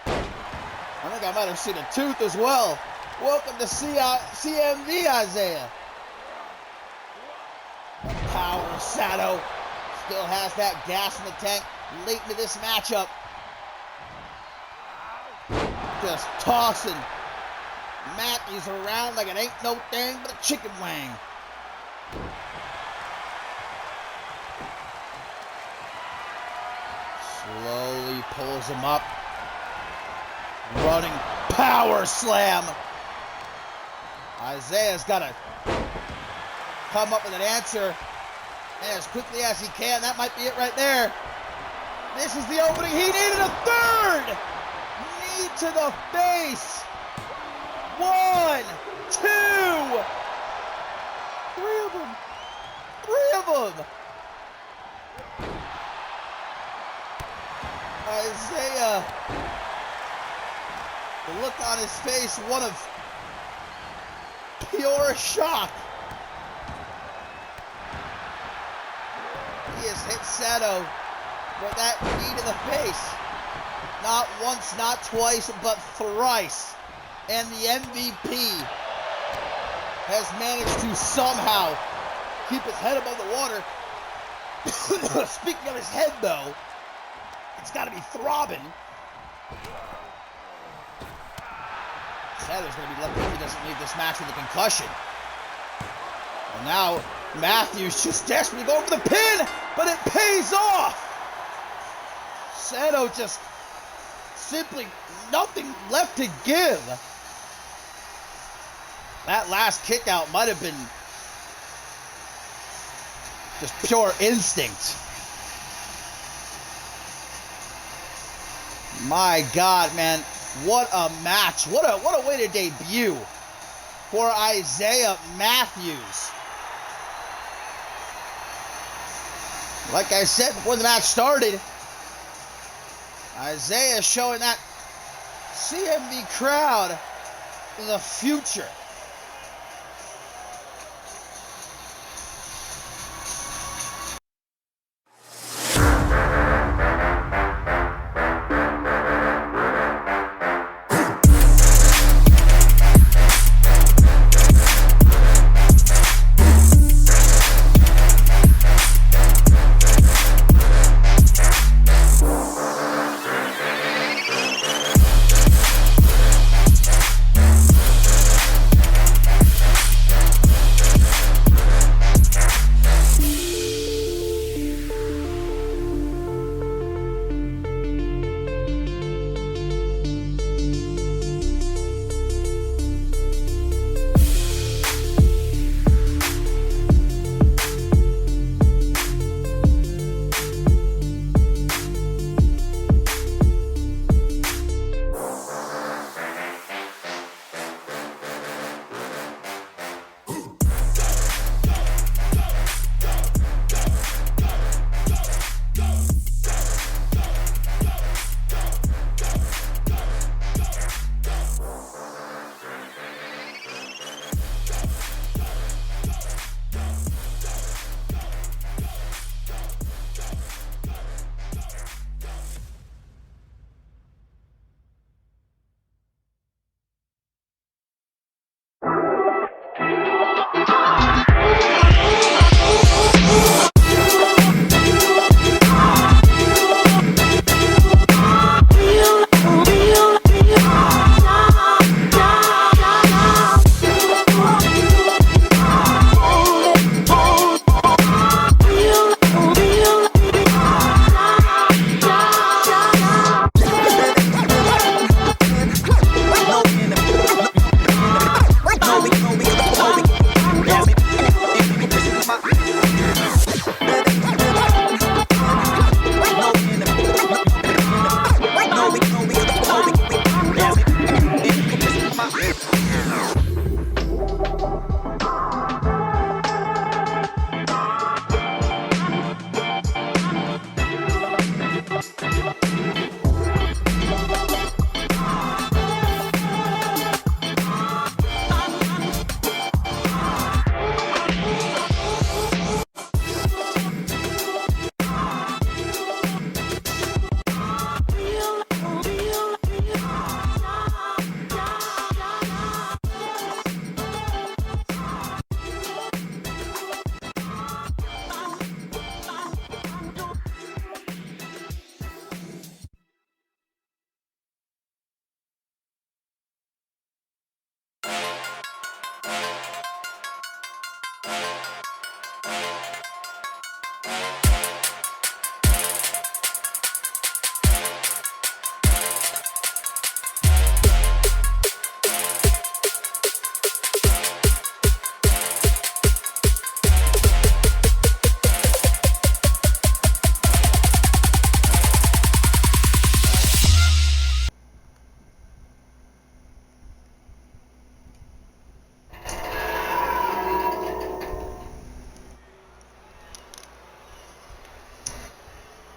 I think I might have seen a tooth as well. Welcome to CMV, Isaiah. The power of Sato still has that gas in the tank late into this matchup. Just tossing Matthews around like it ain't no thing but a chicken wing. Slowly pulls him up. Running power slam. Isaiah's got to come up with an answer as quickly as he can. That might be it right there. This is the opening. He needed a third. Knee to the face. 1, 2. 3 of them. 3 of them. Isaiah, the look on his face, one of pure shock. has hit Sato with that knee to the face. Not once, not twice, but thrice. And the MVP has managed to somehow keep his head above the water. Speaking of his head, though, it's got to be throbbing. Sato's going to be lucky if he doesn't leave this match with a concussion. And now Matthews just desperately going for the pin, but it pays off. Sato just simply nothing left to give. That last kick out might have been just pure instinct. My God, man. What a match. What a way to debut for Isaiah Matthews. Like I said before the match started, Isaiah showing that CMV crowd the future.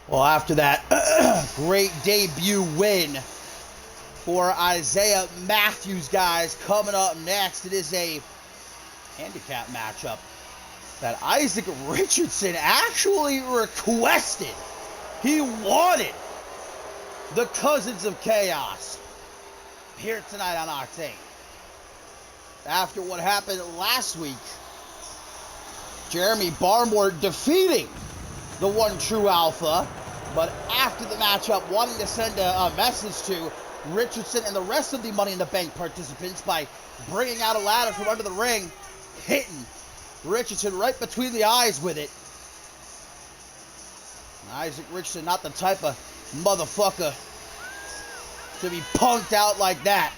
Well, after that great debut win for Isaiah Matthews, guys, coming up next, it is a handicap matchup that Isaac Richardson actually requested. He wanted the Cousins of Chaos here tonight on Octane. After what happened last week, Jeremy Barmore defeating the one true alpha, but after the matchup, wanting to send a message to Richardson and the rest of the Money in the Bank participants by bringing out a ladder from under the ring, hitting Richardson right between the eyes with it. Isaac Richardson, not the type of motherfucker to be punked out like that.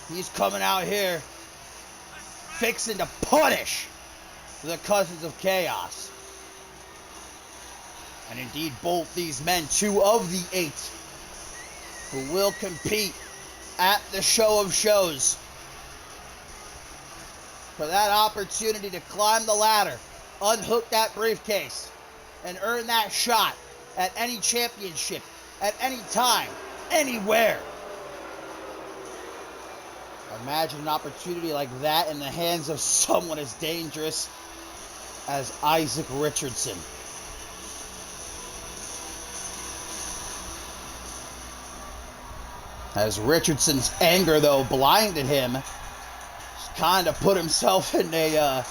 He's coming out here fixing to punish the Cousins of Chaos. And indeed, both these men, 2 of the 8, who will compete at the show of shows for that opportunity to climb the ladder, unhook that briefcase, and earn that shot at any championship, at any time, anywhere. Imagine an opportunity like that in the hands of someone as dangerous as Isaac Richardson. As Richardson's anger, though, blinded him, he's kind of put himself in a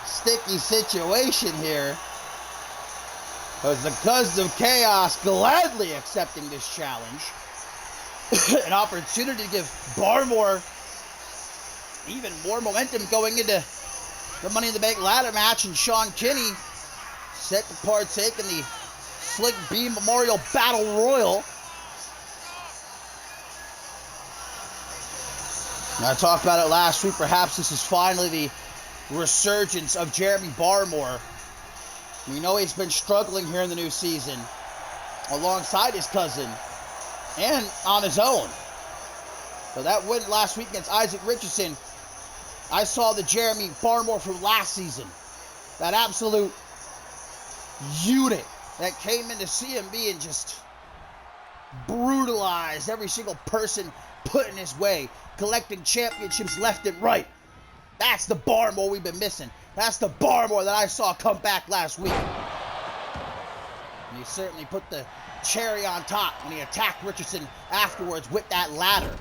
sticky situation here. As the Cousins of Chaos gladly accepting this challenge. An opportunity to give Barmore even more momentum going into the Money in the Bank ladder match, and Sean Kinney set to partake in the Slick B Memorial Battle Royal. I talked about it last week. Perhaps this is finally the resurgence of Jeremy Barmore. We know he's been struggling here in the new season alongside his cousin and on his own. So that win last week against Isaac Richardson, I saw the Jeremy Barmore from last season. That absolute unit that came into CMV and just brutalized every single person put in his way, collecting championships left and right. That's the Barmore we've been missing. That's the Barmore that I saw come back last week. And he certainly put the cherry on top when he attacked Richardson afterwards with that ladder.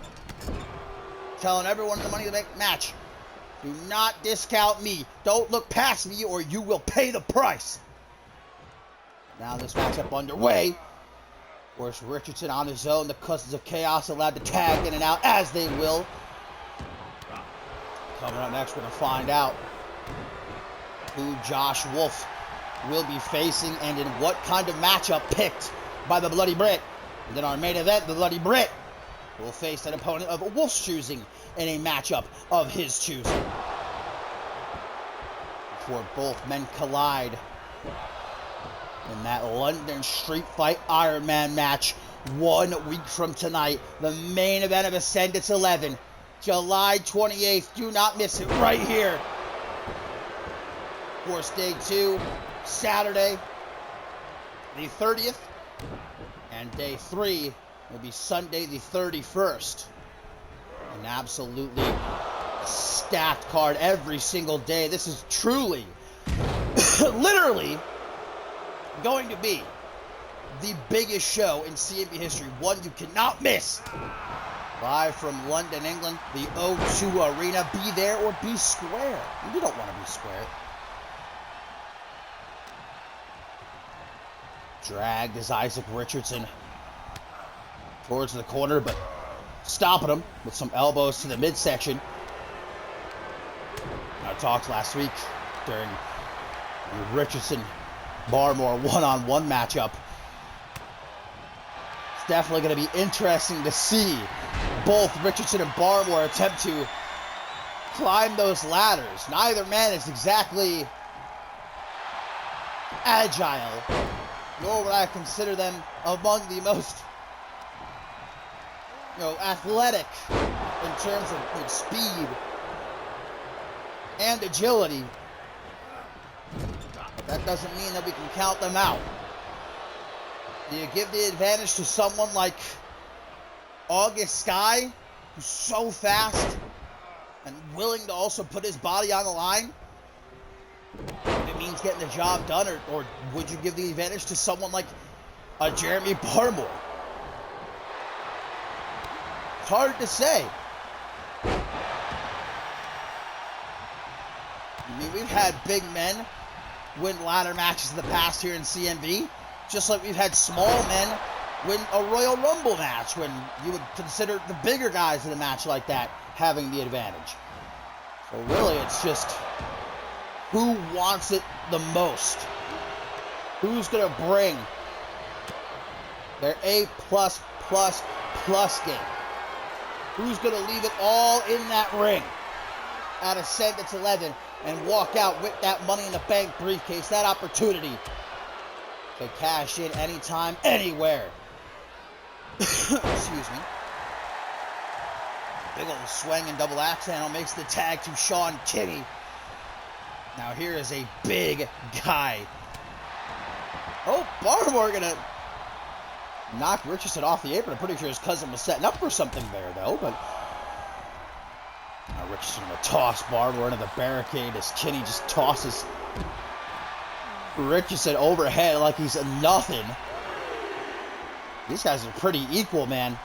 Telling everyone in the Money in the Bank match, do not discount me. Don't look past me or you will pay the price. Now this matchup underway. Of course, Richardson on his own. The Cousins of Chaos allowed to tag in and out as they will. Coming up next, we're going to find out who Josh Wolf will be facing and in what kind of matchup picked by the Bloody Brit. And then our main event, the Bloody Brit will face an opponent of Wolf's choosing in a matchup of his choosing. Before both men collide in that London Street Fight Iron Man match 1 week from tonight, the main event of Ascendance 11, July 28th. Do not miss it right here. Of course, day 2, Saturday, the 30th, and day 3 will be Sunday, the 31st. An absolutely stacked card every single day. This is truly, literally, going to be the biggest show in CMV history. One you cannot miss. Live from London, England, the O2 Arena. Be there or be square. You don't want to be square. Dragged is Isaac Richardson towards the corner, but stopping him with some elbows to the midsection. I talked last week during the Richardson-Barmore one-on-one matchup. It's definitely going to be interesting to see both Richardson and Barmore attempt to climb those ladders. Neither man is exactly agile, nor would I consider them among the most athletic in terms of speed and agility. But that doesn't mean that we can count them out. Do you give the advantage to someone like August Sky, who's so fast and willing to also put his body on the line? If it means getting the job done, or would you give the advantage to someone like a Jeremy Barmore? It's hard to say. I mean, we've had big men win ladder matches in the past here in CMV, just like we've had small men win a Royal Rumble match when you would consider the bigger guys in a match like that having the advantage. So really, it's just who wants it the most? Who's going to bring their A+++ game? Who's going to leave it all in that ring at Ascendance 11 and walk out with that Money in the Bank briefcase, that opportunity to cash in anytime, anywhere? Excuse me. Big old swing and double axe handle makes the tag to Sean Kinney. Now here is a big guy. Oh, Barmore gonna knock Richardson off the apron. I'm pretty sure his cousin was setting up for something there, though. But now Richardson gonna toss Barmore into the barricade as Kinney just tosses Richardson overhead like he's nothing. These guys are pretty equal, man.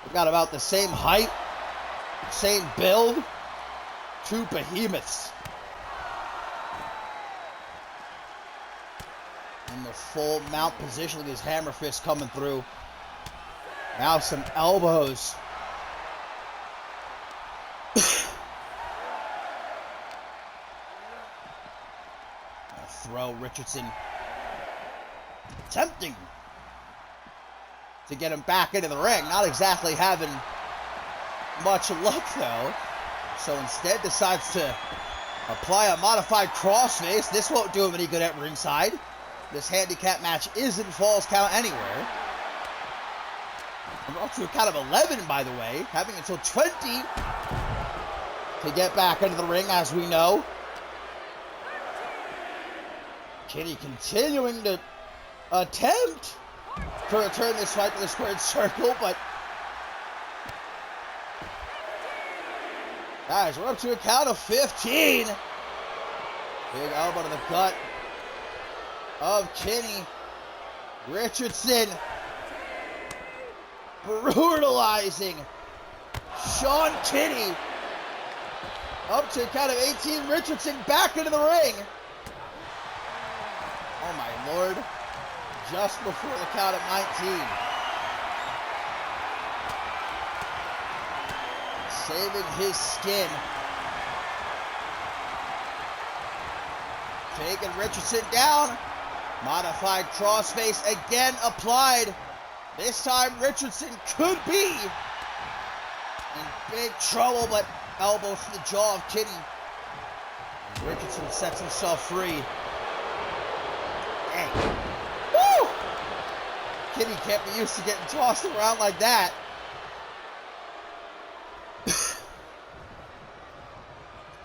They've got about the same height, same build. Two behemoths. In the full mount position with his hammer fist coming through. Now some elbows. Throw Richardson. Attempting to get him back into the ring. Not exactly having much luck, though. So instead decides to apply a modified crossface. This won't do him any good at ringside. This handicap match isn't Falls Count anywhere. We're up to a count of 11, by the way. Having until 20 to get back into the ring, as we know. Kinney continuing to attempt to return this fight to the squared circle, but guys, we're up to a count of 15. Big elbow to the gut of Kinney. Richardson brutalizing Sean Kinney. Up to a count of 18. Richardson back into the ring. Oh my lord. Just before the count of 19. Saving his skin. Taking Richardson down. Modified crossface again applied. This time Richardson could be in big trouble, but elbow to the jaw of Kinney. And Richardson sets himself free. Dang. Woo! Kinney can't be used to getting tossed around like that.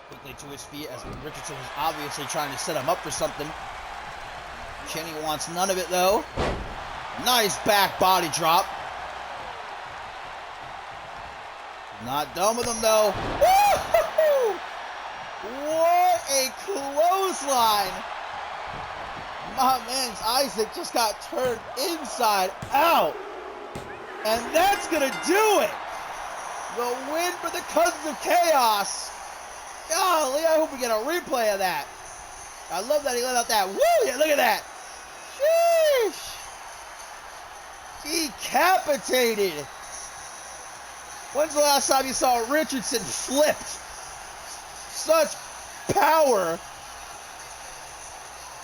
Quickly to his feet as Richardson was obviously trying to set him up for something. Kinney wants none of it though. Nice back body drop. Not done with him though. Woo-hoo-hoo! What a clothesline. My man's Isaac just got turned inside out. And that's gonna do it. The win for the Cousins of Chaos. Golly, I hope we get a replay of that. I love that he let out that woo! Yeah, look at that. Sheesh. Decapitated. When's the last time you saw Richardson flipped? Such power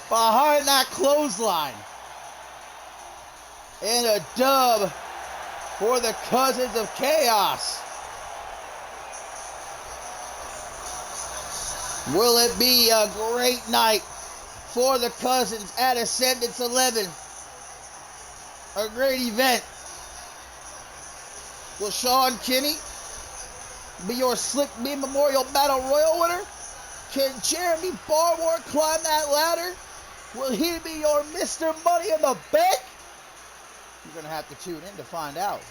behind that clothesline. And a dub for the Cousins of Chaos. Will it be a great night for the Cousins at Ascendance 11? A great event. Will Sean Kinney be your Slick B Memorial Battle Royal winner? Can Jeremy Barmore climb that ladder? Will he be your Mr. Money in the Bank? You're going to have to tune in to find out.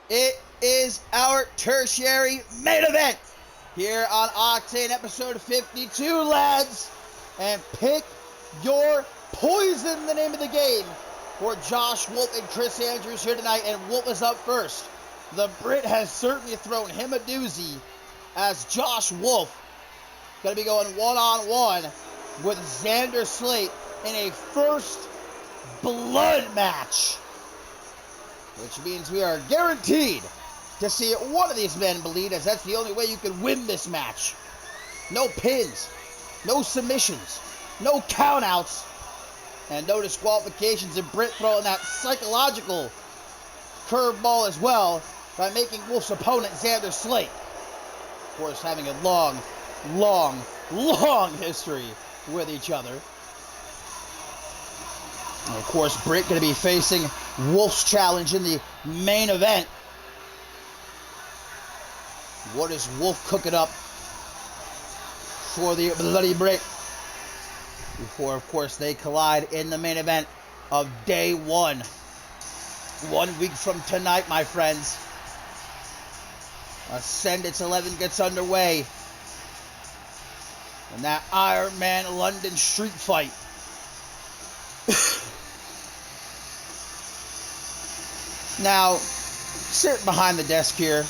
It is our tertiary main event here on Octane episode 52, lads. And pick your poison, the name of the game, for Josh Wolf and Chris Andrews here tonight. And Wolf is up first. The Brit has certainly thrown him a doozy, as Josh Wolf going to be going one-on-one with Xander Slate in a first blood match, which means we are guaranteed to see one of these men bleed, as that's the only way you can win this match. No pins, no submissions, no countouts, and no disqualifications. And Britt throwing that psychological curveball as well by making Wolf's opponent Xander Slate, of course, having a long history with each other. And of course, Britt going to be facing Wolf's challenge in the main event. What is Wolf cooking up for the Bloody Britt before, of course, they collide in the main event of day one? 1 week from tonight, my friends, Ascendance 11 gets underway. And that Iron Man London street fight. Now, sitting behind the desk here,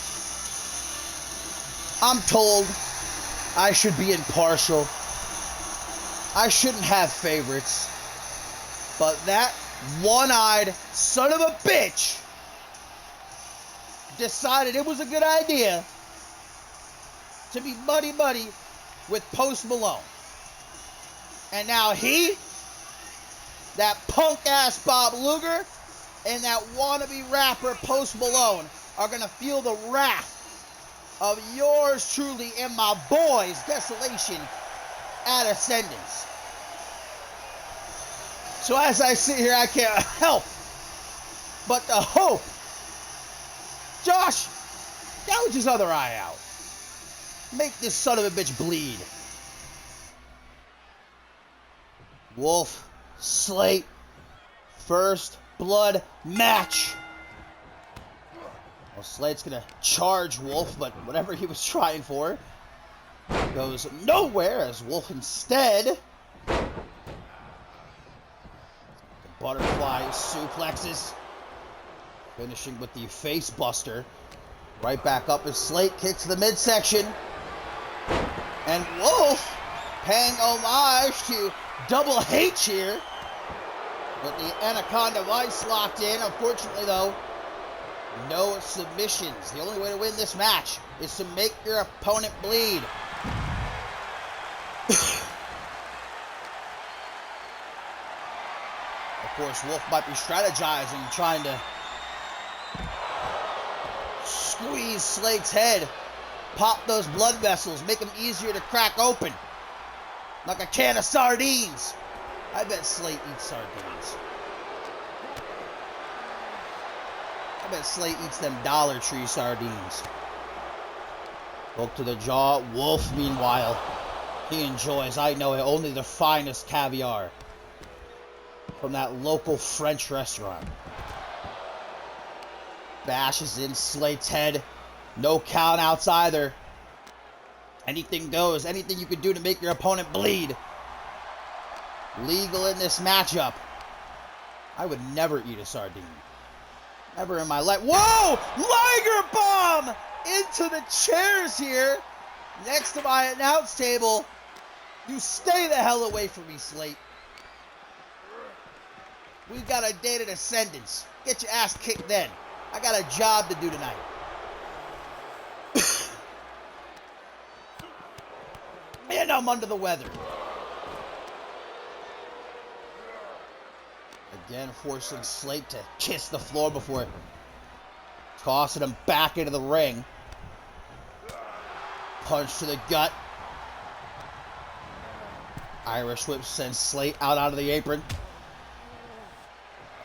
I'm told I should be impartial. I shouldn't have favorites. But that one-eyed son of a bitch decided it was a good idea to be buddy-buddy with Post Malone. And now he, that punk-ass Bob Luger, and that wannabe rapper Post Malone are going to feel the wrath of yours truly and my boys' desolation at Ascendance. So as I sit here, I can't help but to hope Josh gouge his other eye out. Make this son of a bitch bleed. Wolf, Slate, first blood match. Well, Slate's gonna charge Wolf, but whatever he was trying for goes nowhere, as Wolf instead the butterfly suplexes, finishing with the face buster. Right back up as Slate kicks the midsection. And Wolf paying homage to Double H here, with the Anaconda Vice locked in. Unfortunately, though, no submissions. The only way to win this match is to make your opponent bleed. Of course, Wolf might be strategizing, trying to squeeze Slate's head, pop those blood vessels, make them easier to crack open, like a can of sardines. I bet Slate eats sardines. I bet Slate eats them Dollar Tree sardines. Hook to the jaw. Wolf, meanwhile, he enjoys, I know it, only the finest caviar from that local French restaurant. Bashes in Slate's head. No countouts either. Anything goes. Anything you can do to make your opponent bleed. Legal in this matchup. I would never eat a sardine. Never in my life. Whoa! Liger bomb into the chairs here next to my announce table. You stay the hell away from me, Slate. We've got a date at Ascendance. Get your ass kicked then. I got a job to do tonight. And I'm under the weather. Again, forcing Slate to kiss the floor before tossing him back into the ring. Punch to the gut. Irish whip sends Slate out onto the apron.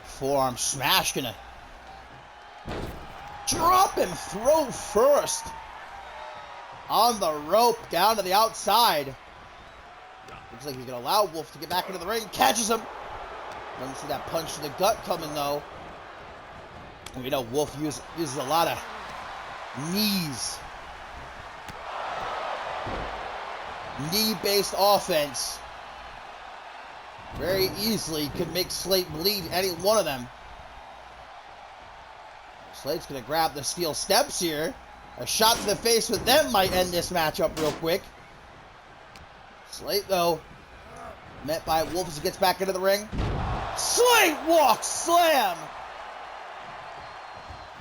Forearm smash, gonna drop him throw first. On the rope, down to the outside. Looks like he can allow Wolf to get back into the ring. Catches him. Doesn't see that punch to the gut coming, though. We know Wolf uses a lot of knees. Knee-based offense. Very easily could make Slate bleed, any one of them. Slate's going to grab the steel steps here. A shot to the face with them might end this matchup real quick. Slate, though, met by Wolf as he gets back into the ring. Slate walk slam!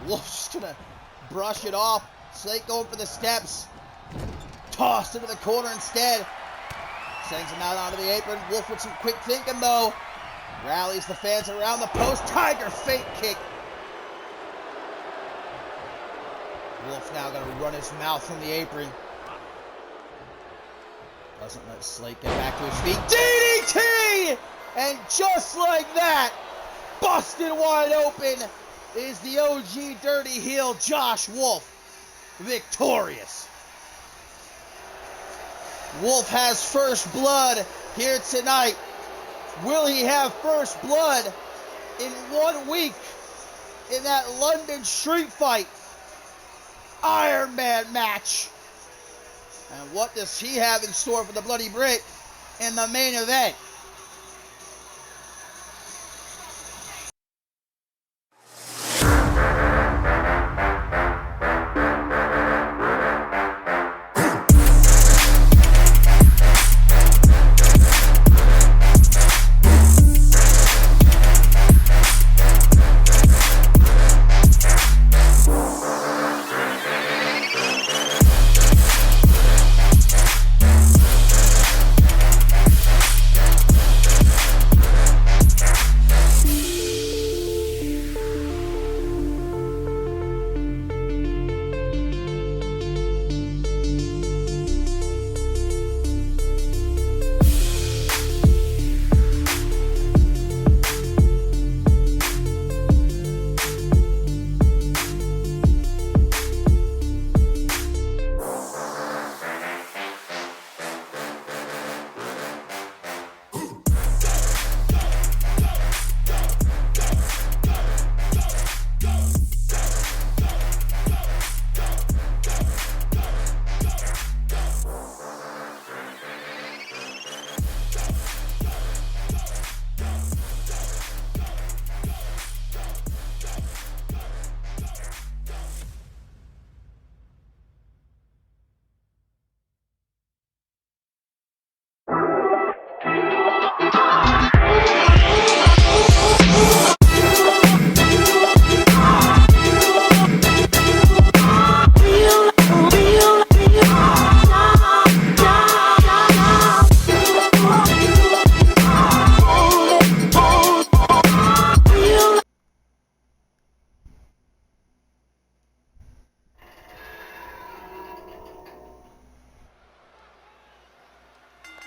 Wolf's just going to brush it off. Slate going for the steps. Tossed into the corner instead. Sends him out onto the apron. Wolf with some quick thinking, though. Rallies the fans around the post. Tiger fake kick. Wolf now going to run his mouth from the apron. Doesn't let Slate get back to his feet. DDT! And just like that, busted wide open, is the OG dirty heel Josh Wolf victorious. Wolf has first blood here tonight. Will he have first blood in 1 week in that London street fight Iron Man match? And what does he have in store for the Bloody Brit in the main event?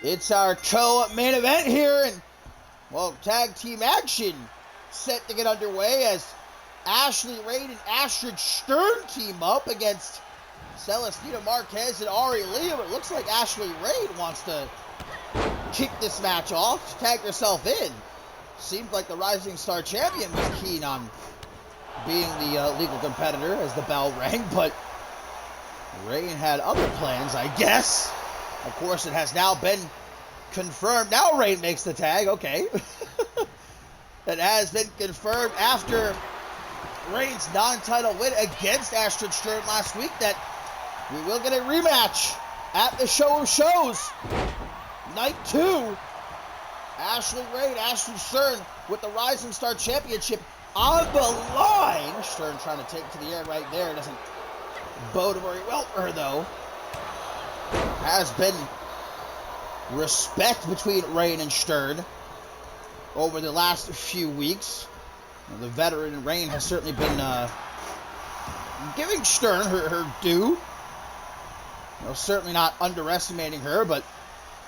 It's our co-main event here, and, well, tag team action set to get underway as Ashley Rain and Astrid Stern team up against Celestina Marquez and Ari Lee. But it looks like Ashley Rain wants to kick this match off. She tagged herself in. Seemed like the Rising Star Champion was keen on being the legal competitor as the bell rang, but Rain had other plans, I guess. Of course, it has now been confirmed. Now Rain makes the tag. Okay. It has been confirmed after Rain's non-title win against Astrid Stern last week that we will get a rematch at the Show of Shows. Night 2. Ashley Rain, Astrid Stern with the Rising Star Championship on the line. Stern trying to take it to the air right there. Doesn't bode very well for her, though. Has been respect between Rain and Stern over the last few weeks. The veteran Rain has certainly been giving Stern her due. Certainly not underestimating her, but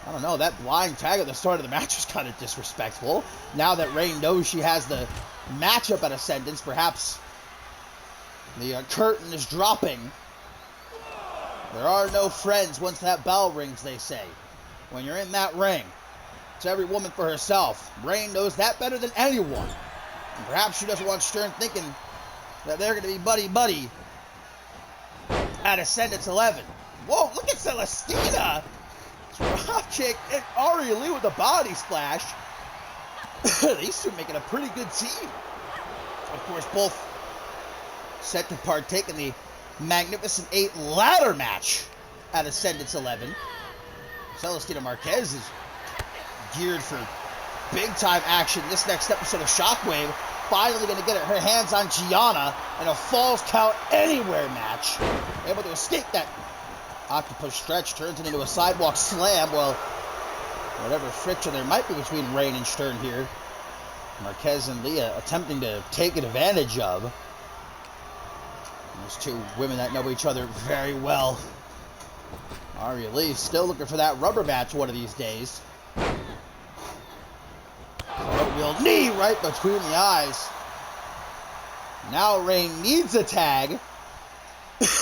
I don't know, that blind tag at the start of the match was kind of disrespectful. Now that Rain knows she has the matchup at Ascendance, perhaps the curtain is dropping. There are no friends once that bell rings, they say. When you're in that ring, it's every woman for herself. Rain knows that better than anyone. And perhaps she doesn't want Stern thinking that they're going to be buddy-buddy at Ascendance 11. Whoa, look at Celestina! Drop kick and Ari Lee with the body splash. These two making a pretty good team. Of course, both set to partake in the Magnificent 8 ladder match at Ascendance 11. Celestina Marquez is geared for big-time action this next episode of Shockwave. Finally going to get her hands on Gianna in a Falls Count Anywhere match. Able to escape that octopus stretch, turns it into a sidewalk slam. Well, whatever friction there might be between Rain and Stern here, Marquez and Leah attempting to take advantage of. Those two women that know each other very well. Ari Lee still looking for that rubber match one of these days. Cartwheel knee right between the eyes. Now Rain needs a tag.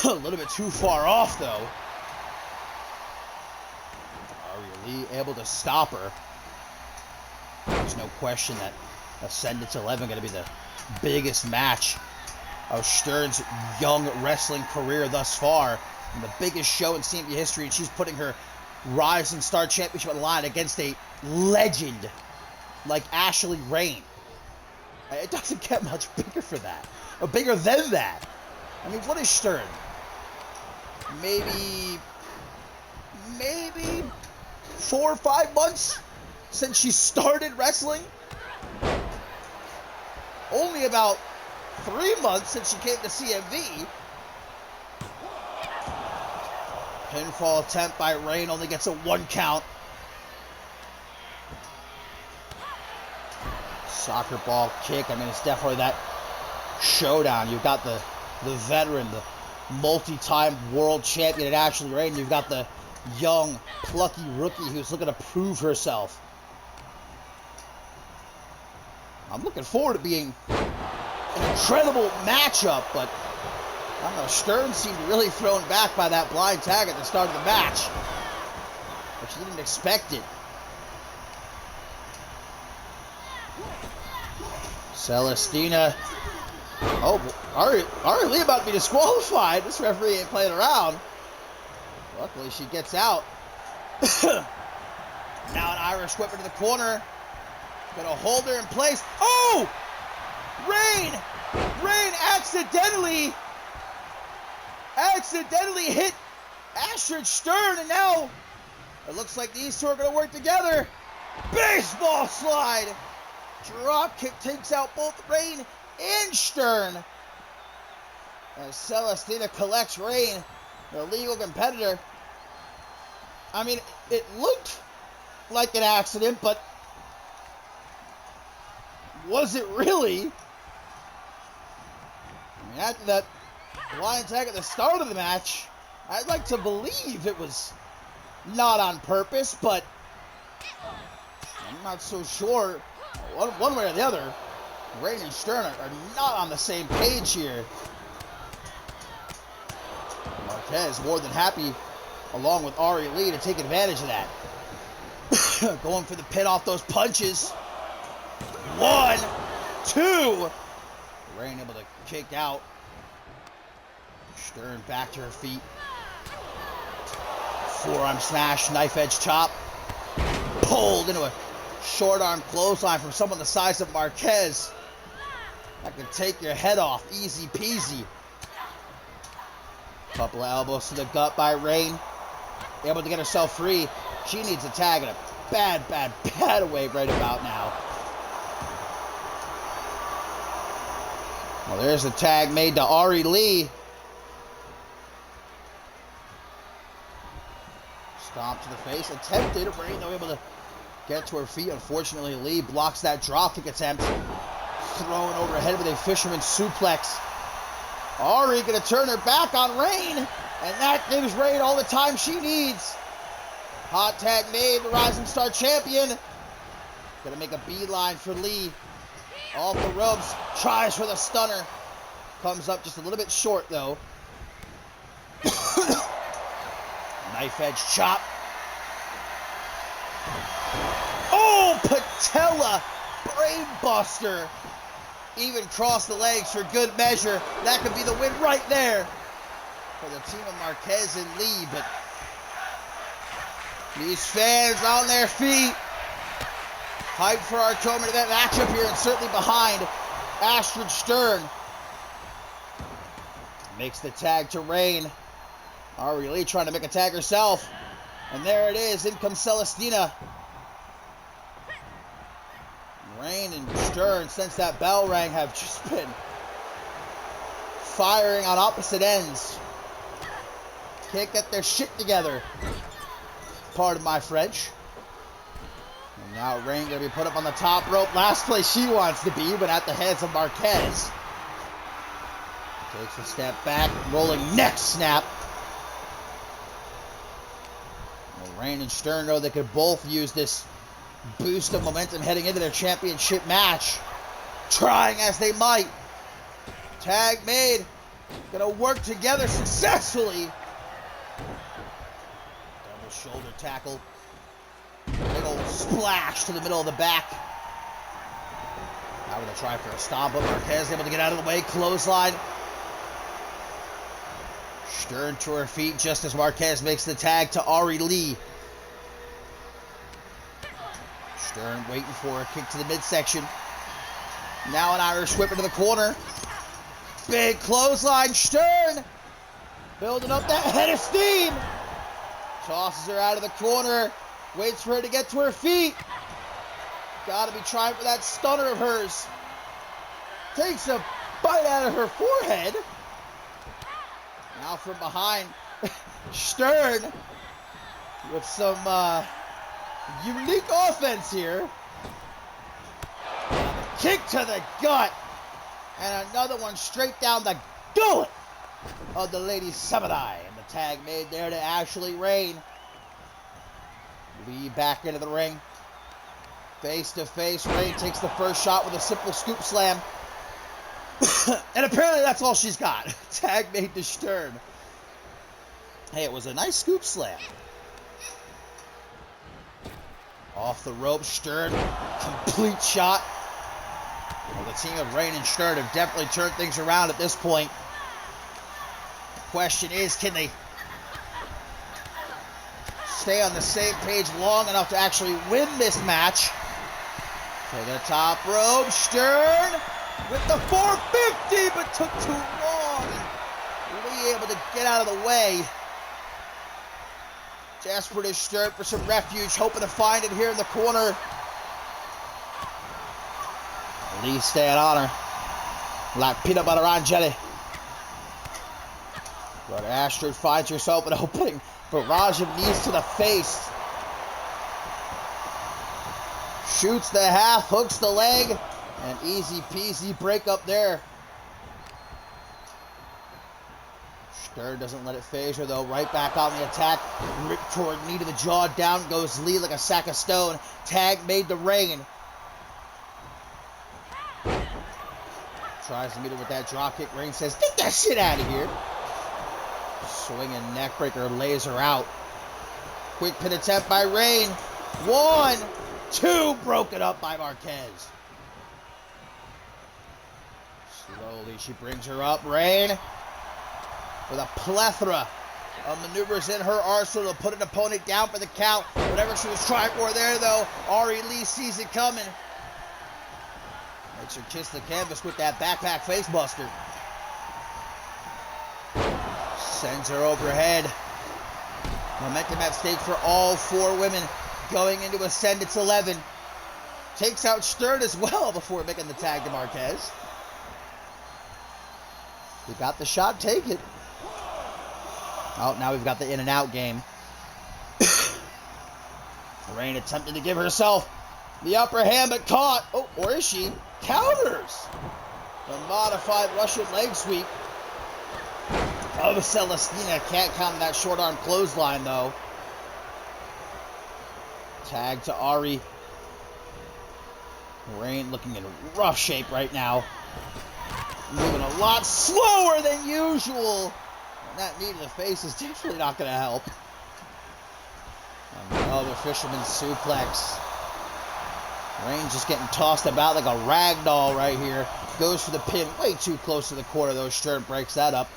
A little bit too far off, though. Ari Lee able to stop her. There's no question that Ascendance 11 going to be the biggest match of Stern's young wrestling career thus far. And the biggest show in CMV history, and she's putting her Rising Star Championship on the line against a legend like Ashley Rain. It doesn't get much bigger for that. Or bigger than that. I mean, what is Stern? Maybe 4 or 5 months since she started wrestling? Only about 3 months since she came to CMV. Pinfall attempt by Rain, only gets a 1 count. Soccer ball kick. I mean, it's definitely that showdown. You've got the veteran, the multi-time world champion at Ashley Rain. You've got the young, plucky rookie who's looking to prove herself. I'm looking forward to being an incredible matchup, but I don't know, Stern seemed really thrown back by that blind tag at the start of the match. But she didn't expect it. Celestina. Oh, Ari Lee about to be disqualified. This referee ain't playing around. Luckily, she gets out. Now an Irish whip into the corner. Gonna hold her in place. Oh! Rain accidentally hit Astrid Stern, and now it looks like these two are gonna work together. Baseball slide. Drop kick takes out both Rain and Stern. As Celestina collects Rain, the legal competitor. I mean, it looked like an accident, but was it really? I mean, after that blind tag at the start of the match, I'd like to believe it was not on purpose, but I'm not so sure. One way or the other, Rain and Stern are not on the same page here. Marquez more than happy, along with Ari Lee, to take advantage of that. Going for the pin off those punches. 1, 2. Rain able to kick out. Stern back to her feet. Forearm smash, knife edge chop. Pulled into a short arm clothesline from someone the size of Marquez. That could take your head off. Easy peasy. Couple of elbows to the gut by Rain. Able to get herself free. She needs a tag in a bad way right about now. Well, there's a tag made to Ari Lee. Stomp to the face. Attempted. Rain, though, able to get to her feet. Unfortunately, Lee blocks that drop kick attempt. Thrown overhead with a fisherman's suplex. Ari going to turn her back on Rain. And that gives Rain all the time she needs. Hot tag made. The Rising Star champion. Going to make a beeline for Lee. Off the ropes. Tries for the stunner. Comes up just a little bit short, though. Knife edge chop. Oh, patella brain buster. even cross the legs for good measure. That could be the win right there for the team of Marquez and Lee, but these fans on their feet, hyped for our co-main event matchup here, and certainly behind Astrid Stern. Makes the tag to Rain. Ari Lee trying to make a tag herself. And there it is. In comes Celestina. Rain and Stern, since that bell rang, have just been firing on opposite ends. Can't get their shit together. Pardon my French. And now Rain going to be put up on the top rope. Last place she wants to be, but at the hands of Marquez. Takes a step back, rolling neck snap. Well, Rain and Stern know they could both use this boost of momentum heading into their championship match. Trying as they might. Tag made. Gonna work together successfully. Double shoulder tackle. Big old splash to the middle of the back. Now gonna try for a stomp, but Marquez able to get out of the way. Clothesline. Stern to her feet just as Marquez makes the tag to Ari Lee. Stern waiting for a kick to the midsection. Now an Irish whip into the corner. Big clothesline. Stern building up that head of steam. Tosses her out of the corner. Waits for her to get to her feet. Gotta be trying for that stunner of hers. Takes a bite out of her forehead. Now from behind, Stern with some unique offense here. Kick to the gut. And another one straight down the gullet of the Lady Samurai. And the tag made there to Ashley Rain. Lee back into the ring. Face to face, Rain takes the first shot with a simple scoop slam. And apparently that's all she's got. Tag made to Stern. Hey, it was a nice scoop slam. Off the rope, Stern. Complete shot. Well, the team of Rain and Stern have definitely turned things around at this point. The question is, can they stay on the same page long enough to actually win this match? To the top rope, Stern with the 450, but took too long. Lee able to get out of the way. Desperate as Stern for some refuge, hoping to find it here in the corner. Lee staying on her like peanut butter on jelly. But Astrid finds herself an opening. Barrage of knees to the face. Shoots the half, hooks the leg. An easy peasy break up there. Stern doesn't let it phase her though. Right back on the attack. Ripcord knee to the jaw. Down goes Lee like a sack of stone. Tag made to Rain. Tries to meet her with that drop kick. Rain says, "Get that shit out of here." Swinging neckbreaker lays her out. Quick pin attempt by Rain. 1, 2, broken up by Marquez. Slowly she brings her up. Rain with a plethora of maneuvers in her arsenal to put an opponent down for the count. Whatever she was trying for there though, Ari Lee sees it coming. Makes her kiss the canvas with that backpack face buster. Sends her overhead. Momentum at stake for all 4 women going into Ascendance 11. Takes out Stern as well before making the tag to Marquez. We got the shot, take it. Oh, now we've got the in and out game. Rain attempted to give herself the upper hand, but caught. Oh, or is she? Counters. The modified Russian leg sweep. Oh, Celestina can't count that short arm clothesline, though. Tag to Ari. Rain looking in rough shape right now. Moving a lot slower than usual. And that knee to the face is definitely not going to help. And another fisherman suplex. Reigns just getting tossed about like a rag doll right here. Goes for the pin way too close to the corner, though. Stern breaks that up.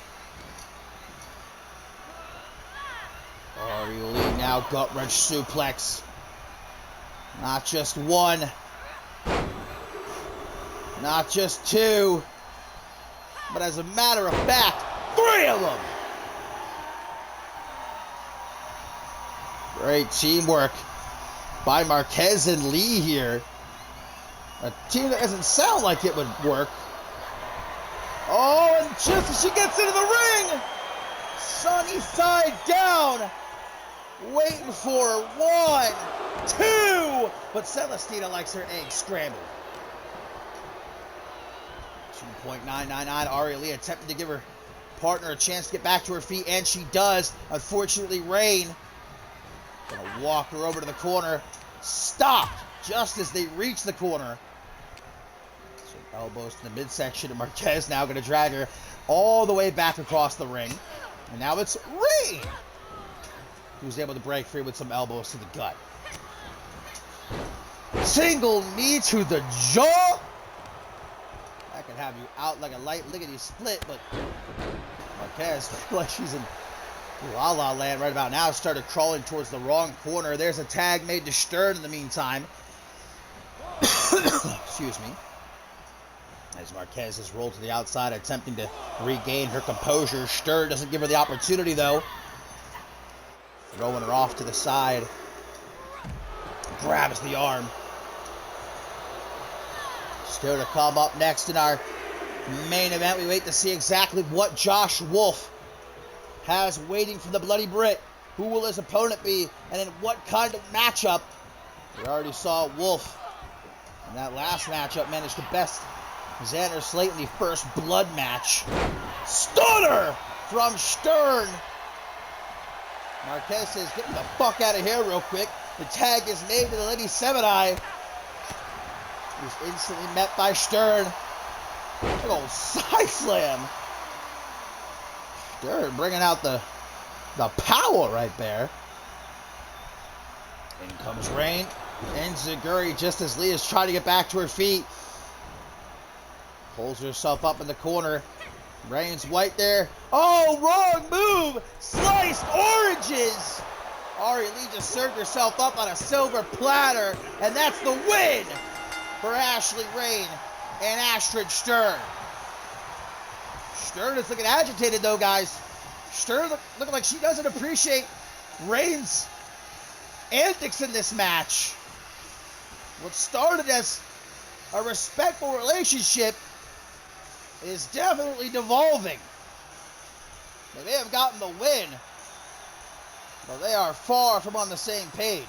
Ari Lee now gut-wrench suplex. Not just one. Not just two. But as a matter of fact, 3 of them. Great teamwork by Marquez and Lee here. A team that doesn't sound like it would work. Oh, and just as she gets into the ring, sunny side down. Waiting for her. 1, 2. But Celestina likes her eggs scrambled. 2.999. Ari Lee attempting to give her partner a chance to get back to her feet, and she does. Unfortunately, Rain gonna walk her over to the corner. Stopped just as they reach the corner. Some elbows to the midsection, and Marquez now gonna drag her all the way back across the ring. And now it's Rain who's able to break free with some elbows to the gut. Single knee to the jaw. That could have you out like a light lickety split, but Marquez, like she's in La La Land right about now, started crawling towards the wrong corner. There's a tag made to Stern in the meantime. Excuse me. As Marquez has rolled to the outside, attempting to regain her composure. Stern doesn't give her the opportunity, though. Throwing her off to the side. Grabs the arm. Still to come up next in our main event. We wait to see exactly what Josh Wolf has waiting for the Bloody Brit. Who will his opponent be? And in what kind of matchup? We already saw Wolf in that last matchup managed to best Xander Slayton, the first blood match. Stunner from Stern. Marquez says, get me the fuck out of here real quick. The tag is made to the Lady Seven-Eye. He's instantly met by Stern. Big old side slam. Stern bringing out the power right there. In comes Rain. And Zaguri just as Lee is trying to get back to her feet. Pulls herself up in the corner. Reigns white there. Oh, wrong move! Sliced oranges! Ari Lee just served herself up on a silver platter, and that's the win for Ashley Rain and Astrid Stern. Stern is looking agitated, though, guys. Stern looking like she doesn't appreciate Reigns' antics in this match. What started as a respectful relationship is definitely devolving. They may have gotten the win, but they are far from on the same page.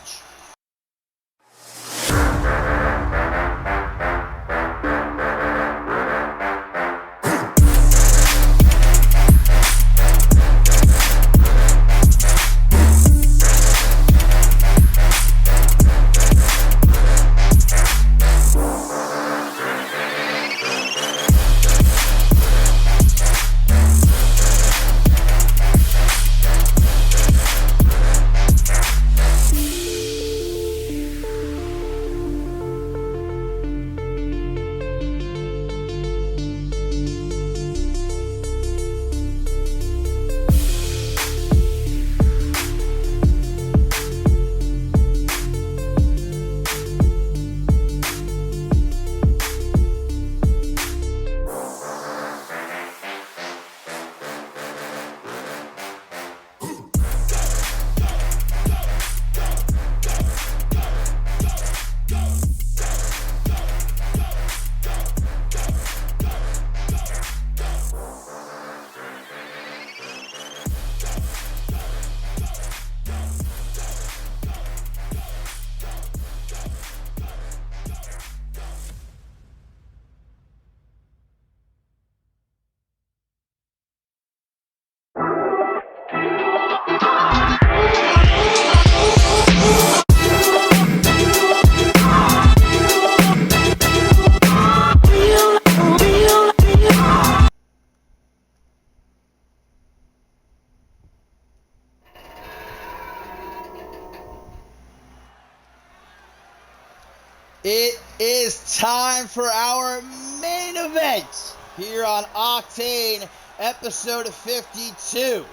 It is time for our main event here on Octane, episode 52.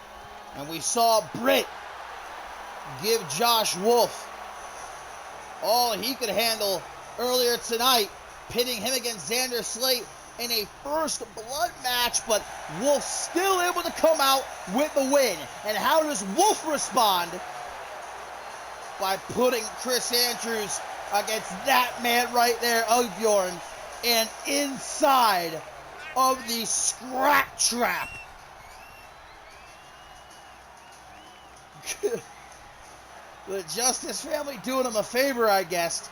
And we saw Britt give Josh Wolf all he could handle earlier tonight, pitting him against Xander Slate in a first blood match, but Wolf still able to come out with the win. And how does Wolf respond? By putting Chris Andrews against that man right there, Ogbjorn, and inside of the scrap trap. The Justice family doing him a favor, I guess,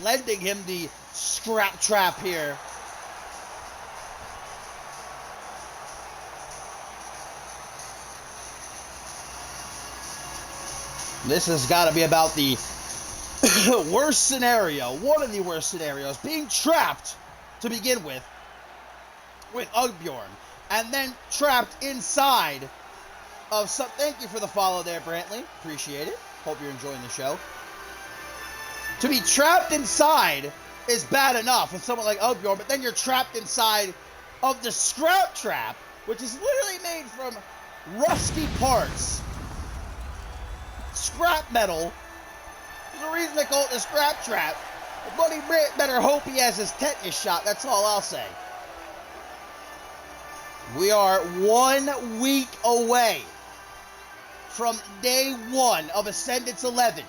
lending him the scrap trap here. This has got to be about the worst scenario, one of the worst scenarios, being trapped to begin with Ogbjorn, and then trapped inside of some. Thank you for the follow there, Brantley. Appreciate it. Hope you're enjoying the show. To be trapped inside is bad enough with someone like Ogbjorn, but then you're trapped inside of the scrap trap, which is literally made from rusty parts. Scrap metal. There's a reason they call it the scrap trap. But Buddy Britt better hope he has his tetanus shot. That's all I'll say. We are 1 week away from day one of Ascendance 11.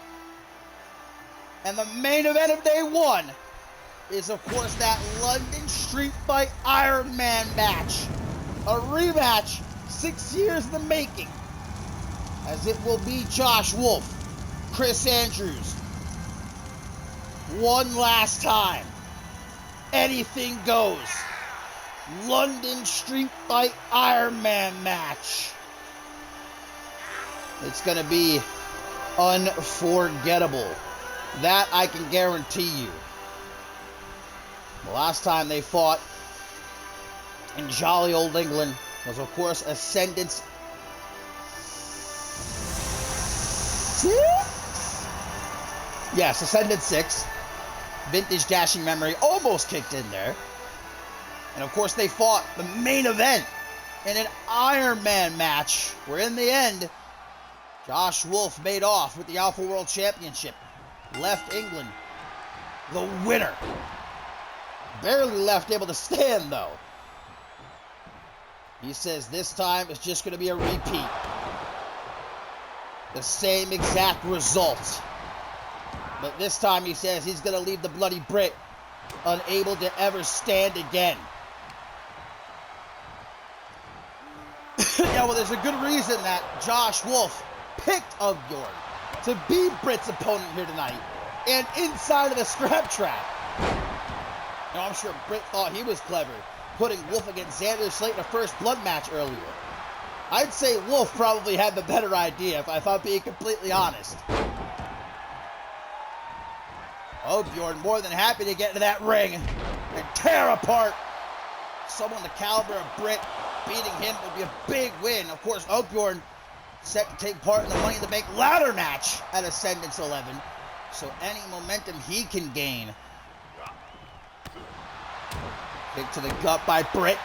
And the main event of day one is, of course, that London Street Fight Iron Man match. A rematch 6 years in the making. As it will be Josh Wolf, Chris Andrews. One last time. Anything goes. London Street Fight Iron Man match. It's going to be unforgettable. That I can guarantee you. The last time they fought in jolly old England was, of course, Ascendance 6? Yes, Ascendant 6. Vintage dashing memory almost kicked in there. And of course they fought the main event in an Iron Man match, where in the end, Josh Wolf made off with the Alpha World Championship. Left England the winner. Barely left able to stand though. He says this time it's just going to be a repeat. The same exact result. But this time he says he's going to leave the Bloody Brit unable to ever stand again. Yeah, well, there's a good reason that Josh Wolf picked Ogbjorn to be Britt's opponent here tonight. And inside of the scrap trap. You know, I'm sure Britt thought he was clever, putting Wolf against Xander Slate in a first blood match earlier. I'd say Wolf probably had the better idea, if I'm being completely honest. Ogbjorn more than happy to get into that ring and tear apart someone the caliber of Britt. Beating him would be a big win. Of course, Ogbjorn set to take part in the Money in the Bank ladder match at Ascendance 11. So any momentum he can gain. Kick to the gut by Britt.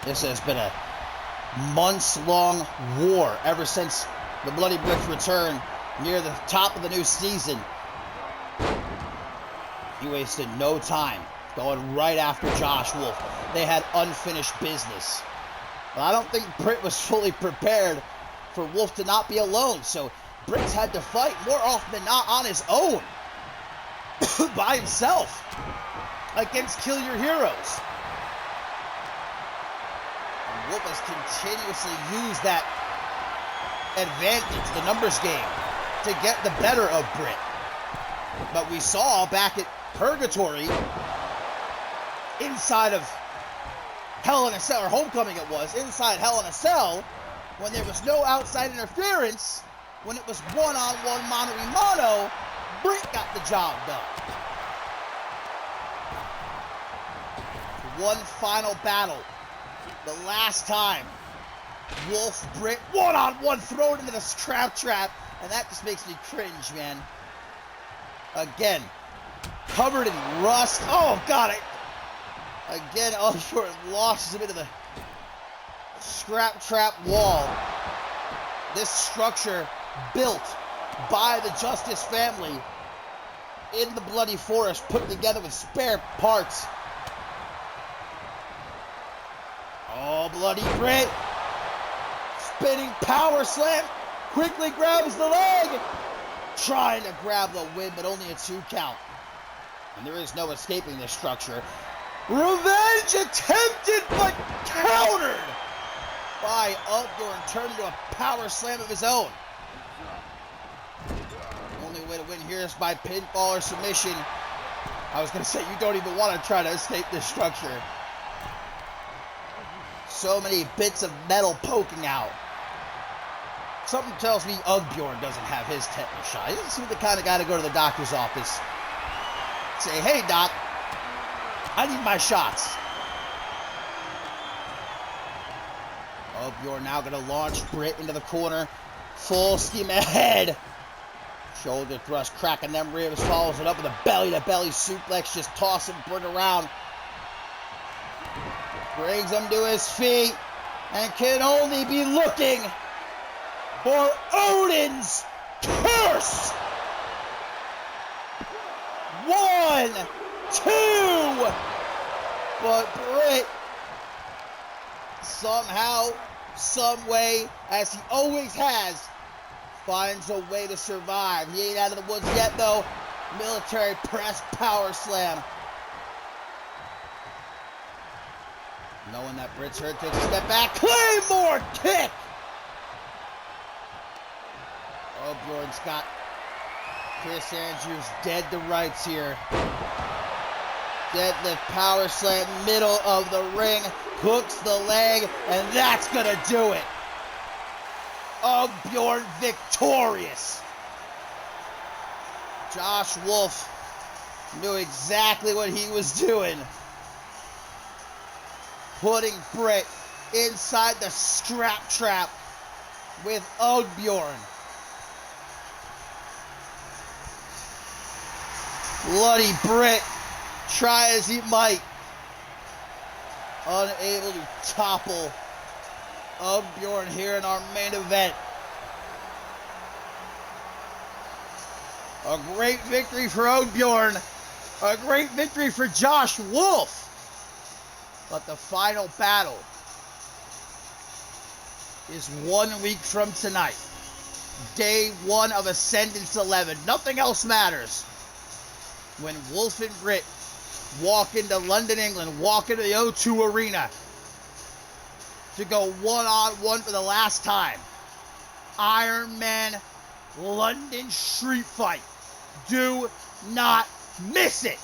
This has been a months-long war ever since the Bloody Britt's return near the top of the new season. He wasted no time going right after Josh Wolf. They had unfinished business. But I don't think Britt was fully prepared for Wolf to not be alone, so Britt's had to fight more often than not on his own. By himself. Against Kill Your Heroes. And Wolf has continuously used that advantage, the numbers game, to get the better of Britt. But we saw back at Purgatory, inside of Hell in a Cell, or Homecoming it was, inside Hell in a Cell, when there was no outside interference, when it was one-on-one, mano-a-mano, Britt got the job done. One final battle. The last time Wolf, Britt, one-on-one, thrown into the scrap trap And that just makes me cringe, man. Again, covered in rust. Oh, God. Again, Osborne launches him into the scrap trap wall. This structure built by the Justice family in the bloody forest, put together with spare parts. Oh, bloody Brit. Spinning power slam. Quickly grabs the leg. Trying to grab the win, but only a 2 count. And there is no escaping this structure. Revenge attempted, but countered by Octane, turned into a power slam of his own. Only way to win here is by pinfall or submission. I was going to say, you don't even want to try to escape this structure. So many bits of metal poking out. Something tells me Octane doesn't have his tetanus shot. He doesn't seem the kind of guy to go to the doctor's office. Say, hey, doc, I need my shots. Octane now going to launch Britt into the corner. Full steam ahead. Shoulder thrust, cracking them ribs. Follows it up with a belly-to-belly suplex. Just tossing Britt around. Brings him to his feet. And can only be looking for Odin's curse. 1, 2. But Britt, somehow, some way, as he always has, finds a way to survive. He ain't out of the woods yet, though. Military press power slam. Knowing that Britt's hurt, takes a step back. Claymore kick! Octane's got Chris Andrews dead to rights here. Deadlift power slam, middle of the ring. Hooks the leg, and that's gonna do it. Octane victorious. Josh Wolf knew exactly what he was doing. Putting Britt inside the strap trap with Octane. Bloody Britt, try as he might, unable to topple Octane here in our main event. A great victory for Octane. A great victory for Josh Wolf. But the final battle is 1 week from tonight. Day 1 of Ascendance 11. Nothing else matters. When Wolf and Britt walk into London, England, walk into the O2 Arena to go one-on-one for the last time. Iron Man London Street Fight. Do not miss it.